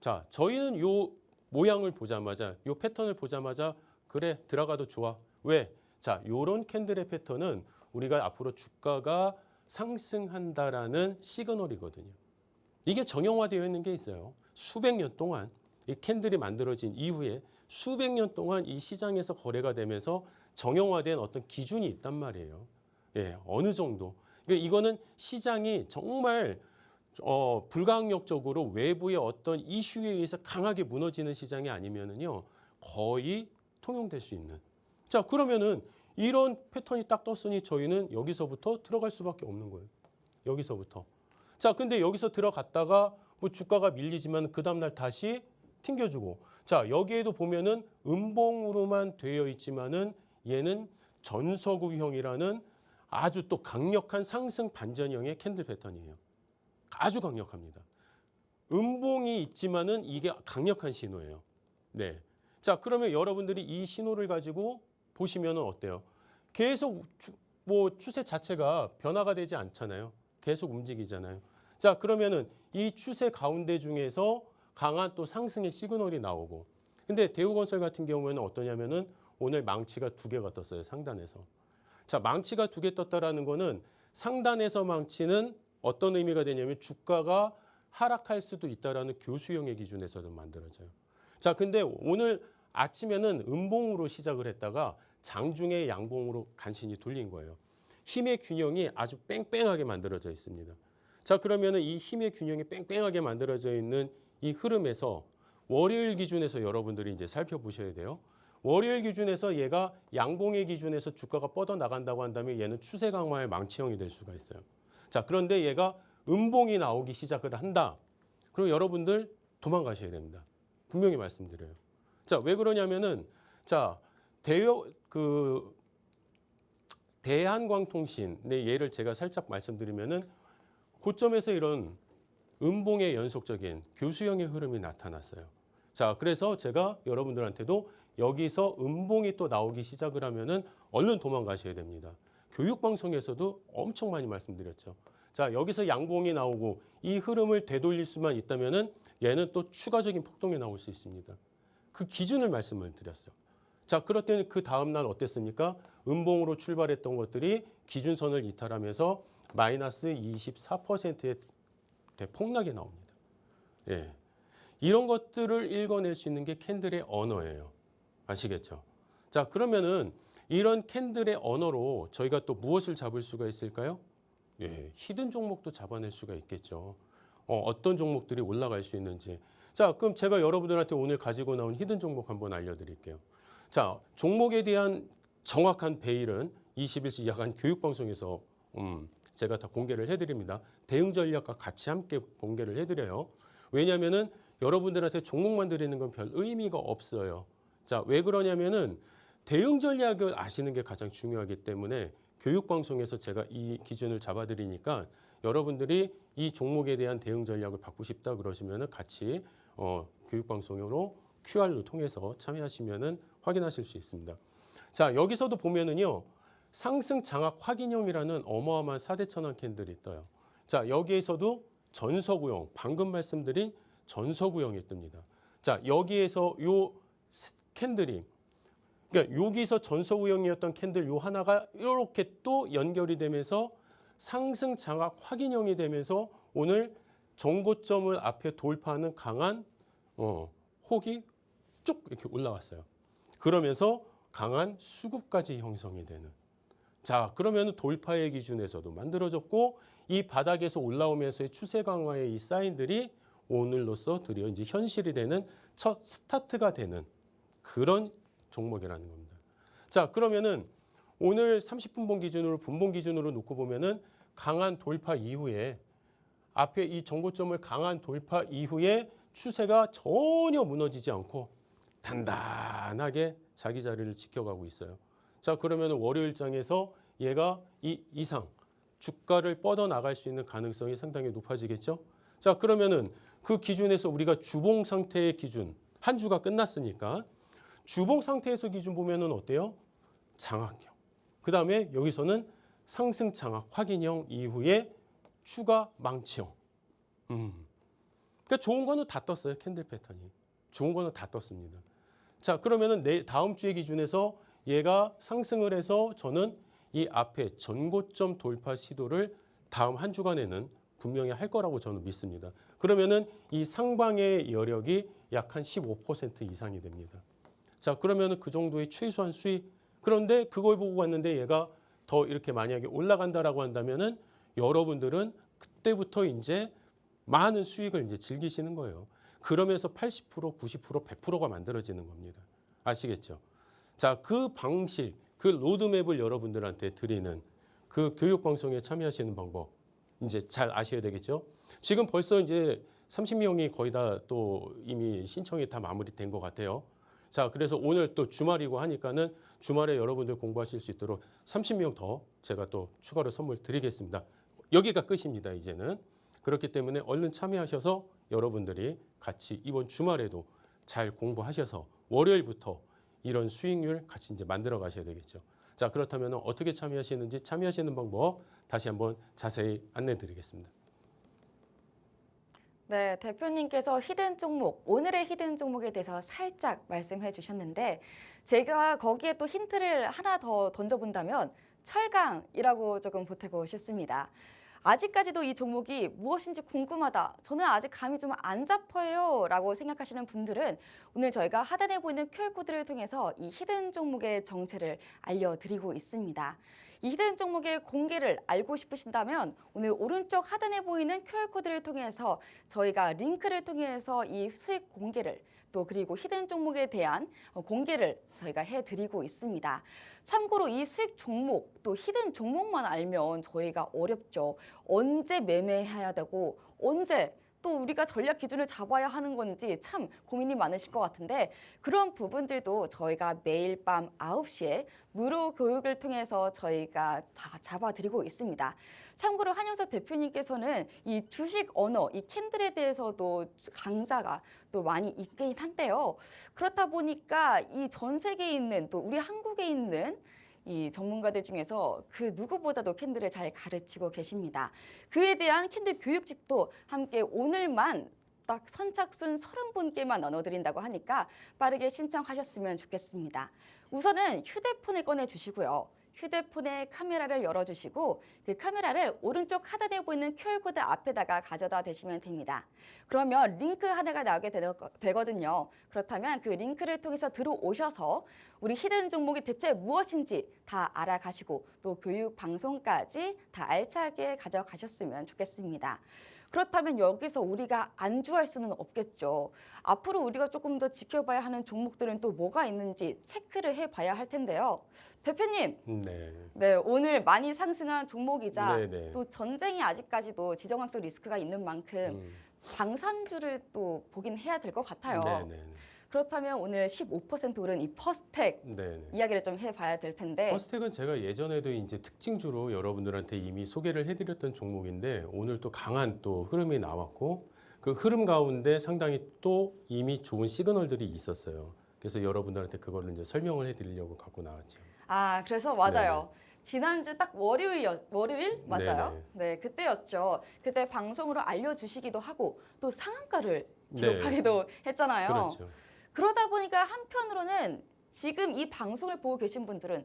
S2: 자, 저희는 요 모양을 보자마자, 요 패턴을 보자마자 그래, 들어가도 좋아. 왜? 자, 요런 캔들의 패턴은 우리가 앞으로 주가가 상승한다라는 시그널이거든요. 이게 정형화되어 있는 게 있어요. 수백 년 동안 이 캔들이 만들어진 이후에 수백 년 동안 이 시장에서 거래가 되면서 정형화된 어떤 기준이 있단 말이에요. 예, 어느 정도. 그러니까 이거는 시장이 정말 불가항력적으로 외부의 어떤 이슈에 의해서 강하게 무너지는 시장이 아니면은요, 거의 통용될 수 있는. 자, 그러면은 이런 패턴이 딱 떴으니 저희는 여기서부터 들어갈 수밖에 없는 거예요. 여기서부터. 자, 근데 여기서 들어갔다가 뭐 주가가 밀리지만 그 다음날 다시 튕겨주고. 자, 여기에도 보면은 음봉으로만 되어 있지만은 얘는 전서구형이라는 아주 또 강력한 상승 반전형의 캔들 패턴이에요. 아주 강력합니다. 음봉이 있지만은 이게 강력한 신호예요. 네. 자, 그러면 여러분들이 이 신호를 가지고 보시면은 어때요? 계속 뭐 추세 자체가 변화가 되지 않잖아요. 계속 움직이잖아요. 자, 그러면은 이 추세 가운데 중에서 강한 또 상승의 시그널이 나오고. 근데 대우건설 같은 경우에는 어떠냐면은 오늘 망치가 2개가 떴어요. 상단에서. 자, 망치가 2개 떴다라는 거는 상단에서 망치는 어떤 의미가 되냐면 주가가 하락할 수도 있다라는 교수형의 기준에서도 만들어져요. 자, 근데 오늘 아침에는 음봉으로 시작을 했다가 장중에 양봉으로 간신히 돌린 거예요. 힘의 균형이 아주 뺑뺑하게 만들어져 있습니다. 자, 그러면은 이 힘의 균형이 뺑뺑하게 만들어져 있는 이 흐름에서 월요일 기준에서 여러분들이 이제 살펴보셔야 돼요. 월요일 기준에서 얘가 양봉의 기준에서 주가가 뻗어 나간다고 한다면 얘는 추세 강화의 망치형이 될 수가 있어요. 자, 그런데 얘가 음봉이 나오기 시작을 한다. 그럼 여러분들 도망가셔야 됩니다. 분명히 말씀드려요. 자, 왜 그러냐면은 자, 대한광통신의 예를 제가 살짝 말씀드리면은 고점에서 이런 음봉의 연속적인 교수형의 흐름이 나타났어요. 자, 그래서 제가 여러분들한테도 여기서 음봉이 또 나오기 시작을 하면은 얼른 도망가셔야 됩니다. 교육방송에서도 엄청 많이 말씀드렸죠. 자, 여기서 양봉이 나오고 이 흐름을 되돌릴 수만 있다면은 얘는 또 추가적인 폭동이 나올 수 있습니다. 그 기준을 말씀을 드렸어요. 자, 그렇더니 그 다음날 어땠습니까? 음봉으로 출발했던 것들이 기준선을 이탈하면서 마이너스 24%의 대폭락이 나옵니다. 예. 이런 것들을 읽어낼 수 있는 게 캔들의 언어예요. 아시겠죠? 자, 그러면은 이런 캔들의 언어로 저희가 또 무엇을 잡을 수가 있을까요? 예, 히든 종목도 잡아낼 수가 있겠죠. 어떤 종목들이 올라갈 수 있는지. 자, 그럼 제가 여러분들한테 오늘 가지고 나온 히든 종목 한번 알려드릴게요. 자, 종목에 대한 정확한 베일은 21시 야간 교육방송에서 제가 다 공개를 해드립니다. 대응 전략과 같이 함께 공개를 해드려요. 왜냐하면은 여러분들한테 종목만 드리는 건 별 의미가 없어요. 자, 왜 그러냐면은 대응 전략을 아시는 게 가장 중요하기 때문에 교육방송에서 제가 이 기준을 잡아드리니까 여러분들이 이 종목에 대한 대응 전략을 받고 싶다 그러시면은 같이 교육방송으로 QR로 통해서 참여하시면은 확인하실 수 있습니다. 자, 여기서도 보면은요, 상승 장악 확인형이라는 어마어마한 4대 천왕 캔들이 떠요. 자, 여기에서도 전서구형, 방금 말씀드린 전서구형이 뜹니다. 자, 여기에서 요 캔들이, 그러니까 여기서 전서구형이었던 캔들 요 하나가 이렇게 또 연결이 되면서 상승 장악 확인형이 되면서 오늘 정고점을 앞에 돌파하는 강한 혹이 쭉 이렇게 올라왔어요. 그러면서 강한 수급까지 형성이 되는. 자, 그러면 돌파의 기준에서도 만들어졌고 이 바닥에서 올라오면서의 추세 강화의 이 사인들이 오늘로써 드디어 이제 현실이 되는 첫 스타트가 되는 그런 종목이라는 겁니다. 자, 그러면은 오늘 30분봉 기준으로 분봉 기준으로 놓고 보면은 강한 돌파 이후에 앞에 이 정고점을 강한 돌파 이후에 추세가 전혀 무너지지 않고 단단하게 자기 자리를 지켜가고 있어요. 자, 그러면 월요일장에서 얘가 이 이상 주가를 뻗어 나갈 수 있는 가능성이 상당히 높아지겠죠. 자, 그러면은 그 기준에서 우리가 주봉 상태의 기준, 한 주가 끝났으니까 주봉 상태에서 기준 보면은 어때요? 장악형. 그 다음에 여기서는 상승 장악 확인형 이후에 추가 망치형. 그러니까 좋은 거는 다 떴어요. 캔들 패턴이. 좋은 거는 다 떴습니다. 자, 그러면은 다음 주의 기준에서 얘가 상승을 해서 저는 이 앞에 전고점 돌파 시도를 다음 한 주간에는 분명히 할 거라고 저는 믿습니다. 그러면은 이 상방의 여력이 약 한 15% 이상이 됩니다. 자, 그러면은 그 정도의 최소한 수익. 그런데 그걸 보고 갔는데 얘가 더 이렇게 만약에 올라간다라고 한다면은 여러분들은 그때부터 이제 많은 수익을 이제 즐기시는 거예요. 그러면서 80%, 90%, 100%가 만들어지는 겁니다. 아시겠죠? 자, 그 방식, 그 로드맵을 여러분들한테 드리는 그 교육 방송에 참여하시는 방법 이제 잘 아셔야 되겠죠? 지금 벌써 이제 30명이 거의 다 또 이미 신청이 다 마무리된 것 같아요. 자, 그래서 오늘 또 주말이고 하니까는 주말에 여러분들 공부하실 수 있도록 30명 더 제가 또 추가로 선물 드리겠습니다. 여기가 끝입니다, 이제는. 그렇기 때문에 얼른 참여하셔서 여러분들이 같이 이번 주말에도 잘 공부하셔서 월요일부터 이런 수익률 같이 이제 만들어 가셔야 되겠죠. 자, 그렇다면 어떻게 참여하시는지 참여하시는 방법 다시 한번 자세히 안내 드리겠습니다.
S1: 네, 대표님께서 히든 종목, 오늘의 히든 종목에 대해서 살짝 말씀해 주셨는데 제가 거기에 또 힌트를 하나 더 던져본다면 철강이라고 조금 보태고 싶습니다. 아직까지도 이 종목이 무엇인지 궁금하다. 저는 아직 감이 좀 안 잡혀요. 라고 생각하시는 분들은 오늘 저희가 하단에 보이는 QR코드를 통해서 이 히든 종목의 정체를 알려드리고 있습니다. 이 히든 종목의 공개를 알고 싶으신다면 오늘 오른쪽 하단에 보이는 QR코드를 통해서 저희가 링크를 통해서 이 수익 공개를 또 그리고 히든 종목에 대한 공개를 저희가 해드리고 있습니다. 참고로 이 수익 종목 또 히든 종목만 알면 저희가 어렵죠. 언제 매매해야 되고 언제 또 우리가 전략 기준을 잡아야 하는 건지 참 고민이 많으실 것 같은데 그런 부분들도 저희가 매일 밤 9시에 무료 교육을 통해서 저희가 다 잡아드리고 있습니다. 참고로 한영석 대표님께서는 이 주식 언어, 이 캔들에 대해서도 강좌가 또 많이 있긴 한데요. 그렇다 보니까 이 전 세계에 있는 또 우리 한국에 있는 이 전문가들 중에서 그 누구보다도 캔들을 잘 가르치고 계십니다. 그에 대한 캔들 교육집도 함께 오늘만 딱 선착순 30분께만 나눠드린다고 하니까 빠르게 신청하셨으면 좋겠습니다. 우선은 휴대폰을 꺼내주시고요. 휴대폰의 카메라를 열어주시고 그 카메라를 오른쪽 하단에 보이는 QR코드 앞에다가 가져다 대시면 됩니다. 그러면 링크 하나가 나오게 되거든요. 그렇다면 그 링크를 통해서 들어오셔서 우리 히든 종목이 대체 무엇인지 다 알아가시고 또 교육 방송까지 다 알차게 가져가셨으면 좋겠습니다. 그렇다면 여기서 우리가 안주할 수는 없겠죠. 앞으로 우리가 조금 더 지켜봐야 하는 종목들은 또 뭐가 있는지 체크를 해봐야 할 텐데요. 대표님, 네, 오늘 많이 상승한 종목이자
S2: 네네.
S1: 또 전쟁이 아직까지도 지정학적 리스크가 있는 만큼 방산주를 또 보긴 해야 될 것 같아요.
S2: 네네.
S1: 그렇다면 오늘 15% 오른 이 퍼스텍
S2: 네네.
S1: 이야기를 좀 해봐야 될 텐데
S2: 퍼스텍은 제가 예전에도 이제 특징주로 여러분들한테 이미 소개를 해드렸던 종목인데 오늘 또 강한 또 흐름이 나왔고 그 흐름 가운데 상당히 또 이미 좋은 시그널들이 있었어요. 그래서 여러분들한테 그거를 이제 설명을 해드리려고 갖고 나왔죠.
S1: 아, 그래서 맞아요. 지난주 딱 월요일 맞아요? 네, 그때였죠. 그때 방송으로 알려주시기도 하고 또 상한가를 기록하기도 했잖아요.
S2: 그렇죠.
S1: 그러다 보니까 한편으로는 지금 이 방송을 보고 계신 분들은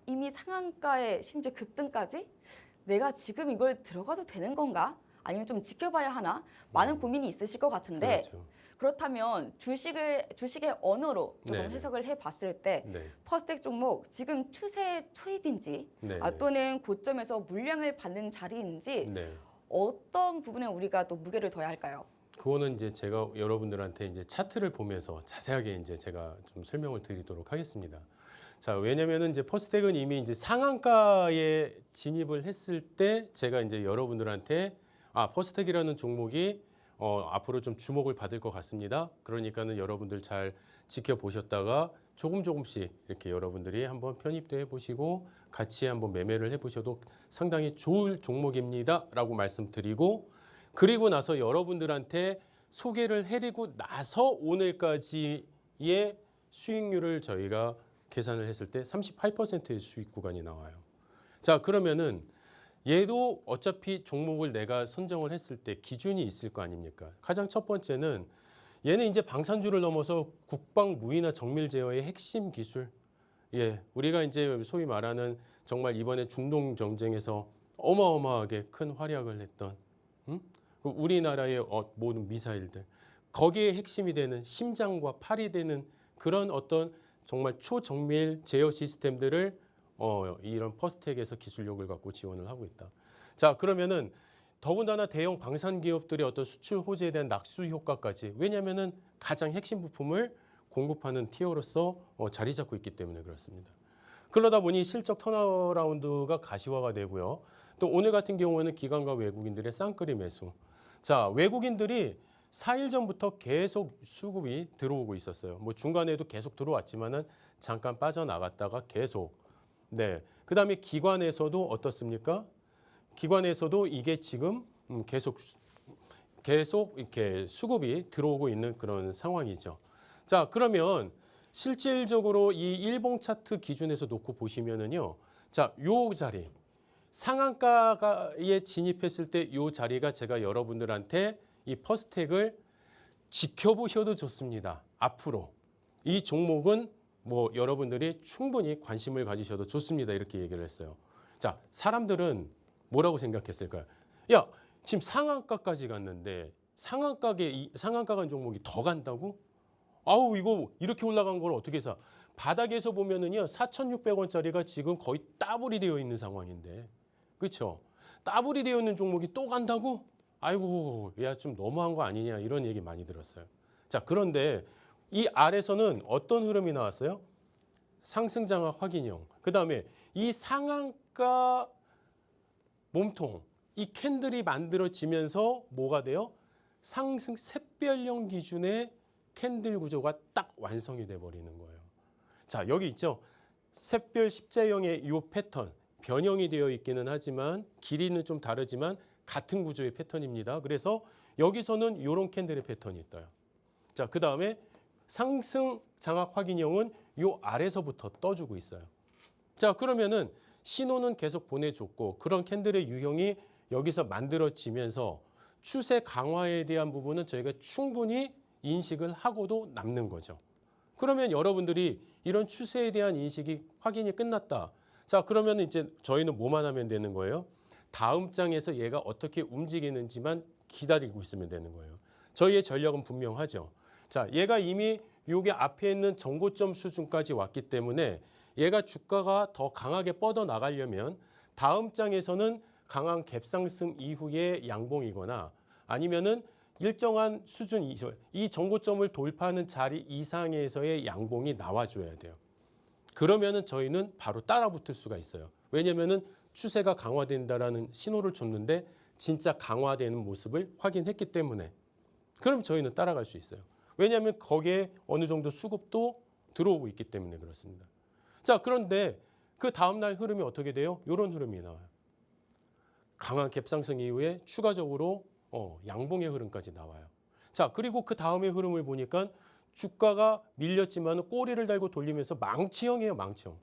S1: 이미 상한가에 심지어 급등까지? 내가 지금 이걸 들어가도 되는 건가? 아니면 좀 지켜봐야 하나? 많은 고민이 있으실 것 같은데
S2: 그렇죠.
S1: 그렇다면 주식의 언어로 조금
S2: 네네.
S1: 해석을 해봤을 때
S2: 네.
S1: 퍼스텍 종목 지금 추세 초입인지
S2: 네.
S1: 또는 고점에서 물량을 받는 자리인지
S2: 네.
S1: 어떤 부분에 우리가 또 무게를 둬야 할까요?
S2: 그거는 이제 제가 여러분들한테 이제 차트를 보면서 자세하게 이제 제가 좀 설명을 드리도록 하겠습니다. 자, 왜냐면은 이제 퍼스텍은 이미 이제 상한가에 진입을 했을 때 제가 이제 여러분들한테 퍼스텍이라는 종목이 앞으로 좀 주목을 받을 것 같습니다. 그러니까는 여러분들 잘 지켜보셨다가 조금씩 이렇게 여러분들이 한번 편입도 해보시고 같이 한번 매매를 해보셔도 상당히 좋을 종목입니다라고 말씀드리고 그리고 나서 여러분들한테 소개를 해드리고 나서 오늘까지의 수익률을 저희가 계산을 했을 때 38%의 수익 구간이 나와요. 자, 그러면은 얘도 어차피 종목을 내가 선정을 했을 때 기준이 있을 거 아닙니까? 가장 첫 번째는 얘는 이제 방산주를 넘어서 국방 무기나 정밀 제어의 핵심 기술. 예, 우리가 이제 소위 말하는 정말 이번에 중동 전쟁에서 어마어마하게 큰 활약을 했던 우리나라의 모든 미사일들 거기에 핵심이 되는 심장과 팔이 되는 그런 어떤 정말 초정밀 제어 시스템들을 이런 퍼스텍에서 기술력을 갖고 지원을 하고 있다. 자, 그러면은 더군다나 대형 방산 기업들의 어떤 수출 호재에 대한 낙수 효과까지 왜냐하면은 가장 핵심 부품을 공급하는 티어로서 자리 잡고 있기 때문에 그렇습니다. 그러다 보니 실적 턴어라운드가 가시화가 되고요. 또 오늘 같은 경우에는 기관과 외국인들의 쌍끌이 매수. 자, 외국인들이 4일 전부터 계속 수급이 들어오고 있었어요. 뭐 중간에도 계속 들어왔지만은 잠깐 빠져나갔다가 계속. 네. 그다음에 기관에서도 어떻습니까? 기관에서도 이게 지금 계속 이렇게 수급이 들어오고 있는 그런 상황이죠. 자, 그러면 실질적으로 이 일봉 차트 기준에서 놓고 보시면은요. 자, 요 자리 상한가에 진입했을 때 요 자리가 제가 여러분들한테 이 퍼스텍을 지켜보셔도 좋습니다. 앞으로 이 종목은 뭐 여러분들이 충분히 관심을 가지셔도 좋습니다. 이렇게 얘기를 했어요. 자, 사람들은 뭐라고 생각했을까요? 야, 지금 상한가까지 갔는데 상한가 간 종목이 더 간다고? 아우, 이거 이렇게 올라간 걸 어떻게 사? 바닥에서 보면은요, 4,600원짜리가 지금 거의 따블이 되어 있는 상황인데, 그렇죠? 따블이 되어 있는 종목이 또 간다고? 아이고, 야, 좀 너무한 거 아니냐 이런 얘기 많이 들었어요. 자, 그런데 이 아래서는 어떤 흐름이 나왔어요? 상승장악 확인형. 그 다음에 이 상한가 몸통, 이 캔들이 만들어지면서 뭐가 돼요? 상승 샛별형 기준의 캔들 구조가 딱 완성이 돼 버리는 거예요. 자, 여기 있죠. 샛별 십자형의 이 패턴 변형이 되어 있기는 하지만 길이는 좀 다르지만 같은 구조의 패턴입니다. 그래서 여기서는 이런 캔들의 패턴이 있어요. 자, 그 다음에 상승 장악 확인형은 이 아래서부터 떠주고 있어요. 자, 그러면은 신호는 계속 보내줬고 그런 캔들의 유형이 여기서 만들어지면서 추세 강화에 대한 부분은 저희가 충분히 인식을 하고도 남는 거죠. 그러면 여러분들이 이런 추세에 대한 인식이 확인이 끝났다. 자, 그러면 이제 저희는 뭐만 하면 되는 거예요? 다음 장에서 얘가 어떻게 움직이는지만 기다리고 있으면 되는 거예요. 저희의 전략은 분명하죠. 자, 얘가 이미 요게 앞에 있는 정고점 수준까지 왔기 때문에 얘가 주가가 더 강하게 뻗어 나가려면 다음 장에서는 강한 갭상승 이후의 양봉이거나 아니면은 일정한 수준 이 정고점을 돌파하는 자리 이상에서의 양봉이 나와줘야 돼요. 그러면은 저희는 바로 따라붙을 수가 있어요. 왜냐면은 추세가 강화된다라는 신호를 줬는데 진짜 강화되는 모습을 확인했기 때문에 그럼 저희는 따라갈 수 있어요. 왜냐하면 거기에 어느 정도 수급도 들어오고 있기 때문에 그렇습니다. 자, 그런데 그 다음날 흐름이 어떻게 돼요? 이런 흐름이 나와요. 강한 갭상승 이후에 추가적으로 양봉의 흐름까지 나와요. 자, 그리고 그 다음의 흐름을 보니까 주가가 밀렸지만 꼬리를 달고 돌리면서 망치형이에요. 망치형.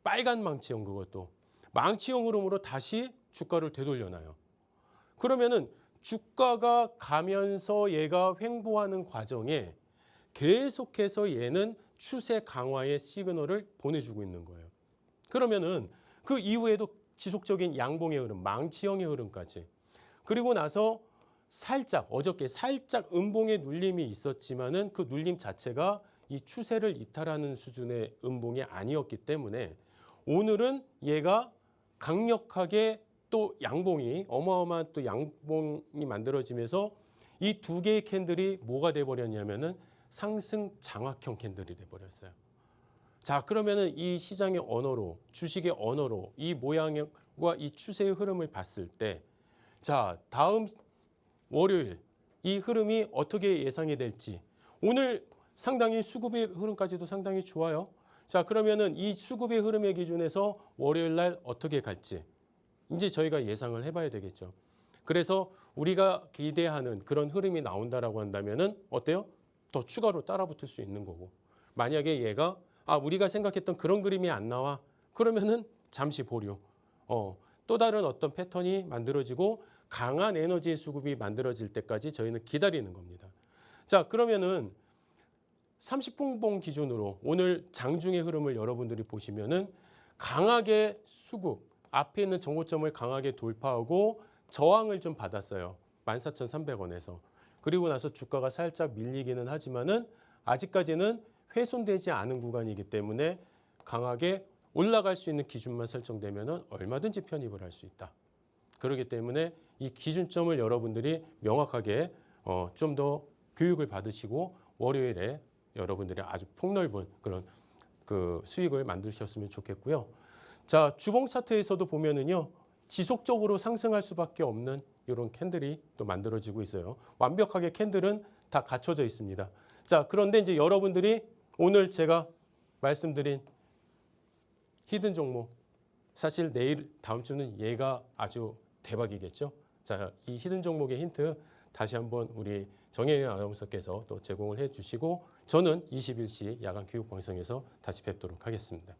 S2: 빨간 망치형 그것도. 망치형 흐름으로 다시 주가를 되돌려놔요. 그러면은 주가가 가면서 얘가 횡보하는 과정에 계속해서 얘는 추세 강화의 시그널을 보내주고 있는 거예요. 그러면은 그 이후에도 지속적인 양봉의 흐름, 망치형의 흐름까지. 그리고 나서 살짝 어저께 살짝 음봉의 눌림이 있었지만은 그 눌림 자체가 이 추세를 이탈하는 수준의 음봉이 아니었기 때문에 오늘은 얘가 강력하게 또 양봉이 어마어마한 또 양봉이 만들어지면서 이 두 개의 캔들이 뭐가 돼버렸냐면은 상승 장악형 캔들이 돼버렸어요. 자, 그러면은 이 시장의 언어로, 주식의 언어로 이 모양과 이 추세의 흐름을 봤을 때, 자, 다음 월요일 이 흐름이 어떻게 예상이 될지. 오늘 상당히 수급의 흐름까지도 상당히 좋아요. 자, 그러면은 이 수급의 흐름의 기준에서 월요일 날 어떻게 갈지 이제 저희가 예상을 해봐야 되겠죠. 그래서 우리가 기대하는 그런 흐름이 나온다라고 한다면은 어때요? 더 추가로 따라붙을 수 있는 거고. 만약에 얘가 우리가 생각했던 그런 그림이 안 나와. 그러면은 잠시 보류. 또 다른 어떤 패턴이 만들어지고 강한 에너지의 수급이 만들어질 때까지 저희는 기다리는 겁니다. 자, 그러면은 30분봉 기준으로 오늘 장중의 흐름을 여러분들이 보시면은 강하게 수급, 앞에 있는 정고점을 강하게 돌파하고 저항을 좀 받았어요. 14,300원에서. 그리고 나서 주가가 살짝 밀리기는 하지만은 아직까지는 훼손되지 않은 구간이기 때문에 강하게 올라갈 수 있는 기준만 설정되면은 얼마든지 편입을 할 수 있다. 그렇기 때문에 이 기준점을 여러분들이 명확하게 좀 더 교육을 받으시고 월요일에 여러분들이 아주 폭넓은 그런 그 수익을 만드셨으면 좋겠고요. 자, 주봉 차트에서도 보면은요, 지속적으로 상승할 수밖에 없는 이런 캔들이 또 만들어지고 있어요. 완벽하게 캔들은 다 갖춰져 있습니다. 자, 그런데 이제 여러분들이 오늘 제가 말씀드린 히든 종목, 사실 내일 다음 주는 얘가 아주 대박이겠죠. 자, 이 히든 종목의 힌트 다시 한번 우리 정혜인 아나운서께서 또 제공을 해주시고 저는 21시 야간 교육 방송에서 다시 뵙도록 하겠습니다.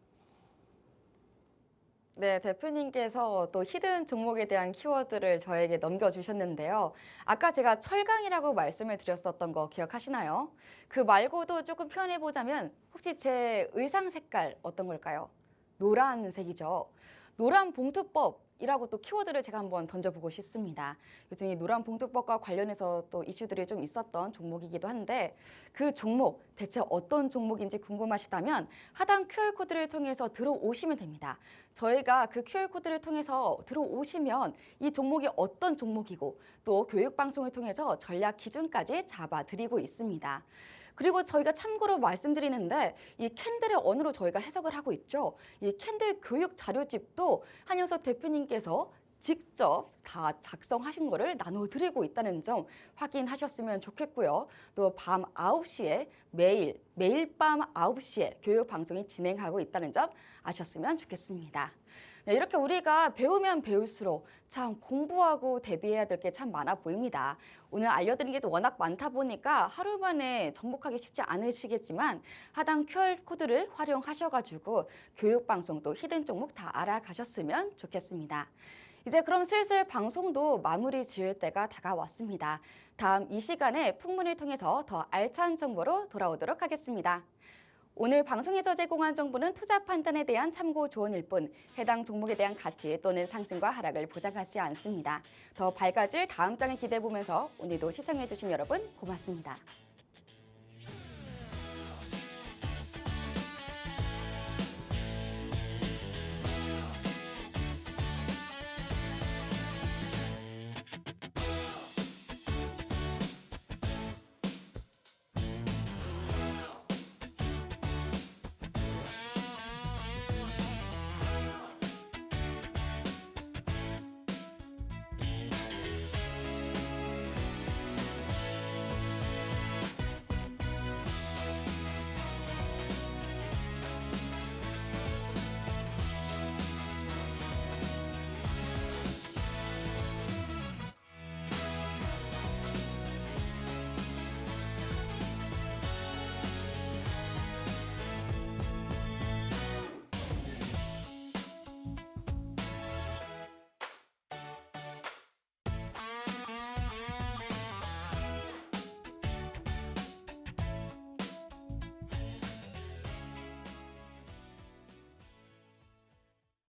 S1: 네, 대표님께서 또 히든 종목에 대한 키워드를 저에게 넘겨주셨는데요. 아까 제가 철강이라고 말씀을 드렸었던 거 기억하시나요? 그 말고도 조금 표현해보자면 혹시 제 의상 색깔 어떤 걸까요? 노란색이죠. 노란 봉투법이라고 또 키워드를 제가 한번 던져보고 싶습니다. 요즘 이 노란 봉투법과 관련해서 또 이슈들이 좀 있었던 종목이기도 한데 그 종목 대체 어떤 종목인지 궁금하시다면 하단 QR코드를 통해서 들어오시면 됩니다. 저희가 그 QR코드를 통해서 들어오시면 이 종목이 어떤 종목이고 또 교육방송을 통해서 전략 기준까지 잡아드리고 있습니다. 그리고 저희가 참고로 말씀드리는데 이 캔들의 언어로 저희가 해석을 하고 있죠. 이 캔들 교육 자료집도 한효석 대표님께서 직접 다 작성하신 거를 나눠드리고 있다는 점 확인하셨으면 좋겠고요. 또 밤 9시에 매일 밤 9시에 교육 방송이 진행하고 있다는 점 아셨으면 좋겠습니다. 네, 이렇게 우리가 배우면 배울수록 참 공부하고 대비해야 될 게 참 많아 보입니다. 오늘 알려드린 게 워낙 많다 보니까 하루 만에 정복하기 쉽지 않으시겠지만 하단 QR코드를 활용하셔가지고 교육방송도 히든 종목 다 알아가셨으면 좋겠습니다. 이제 그럼 슬슬 방송도 마무리 지을 때가 다가왔습니다. 다음 이 시간에 풍문을 통해서 더 알찬 정보로 돌아오도록 하겠습니다. 오늘 방송에서 제공한 정보는 투자 판단에 대한 참고 조언일 뿐 해당 종목에 대한 가치 또는 상승과 하락을 보장하지 않습니다. 더 밝아질 다음 장을 기대해 보면서 오늘도 시청해 주신 여러분 고맙습니다.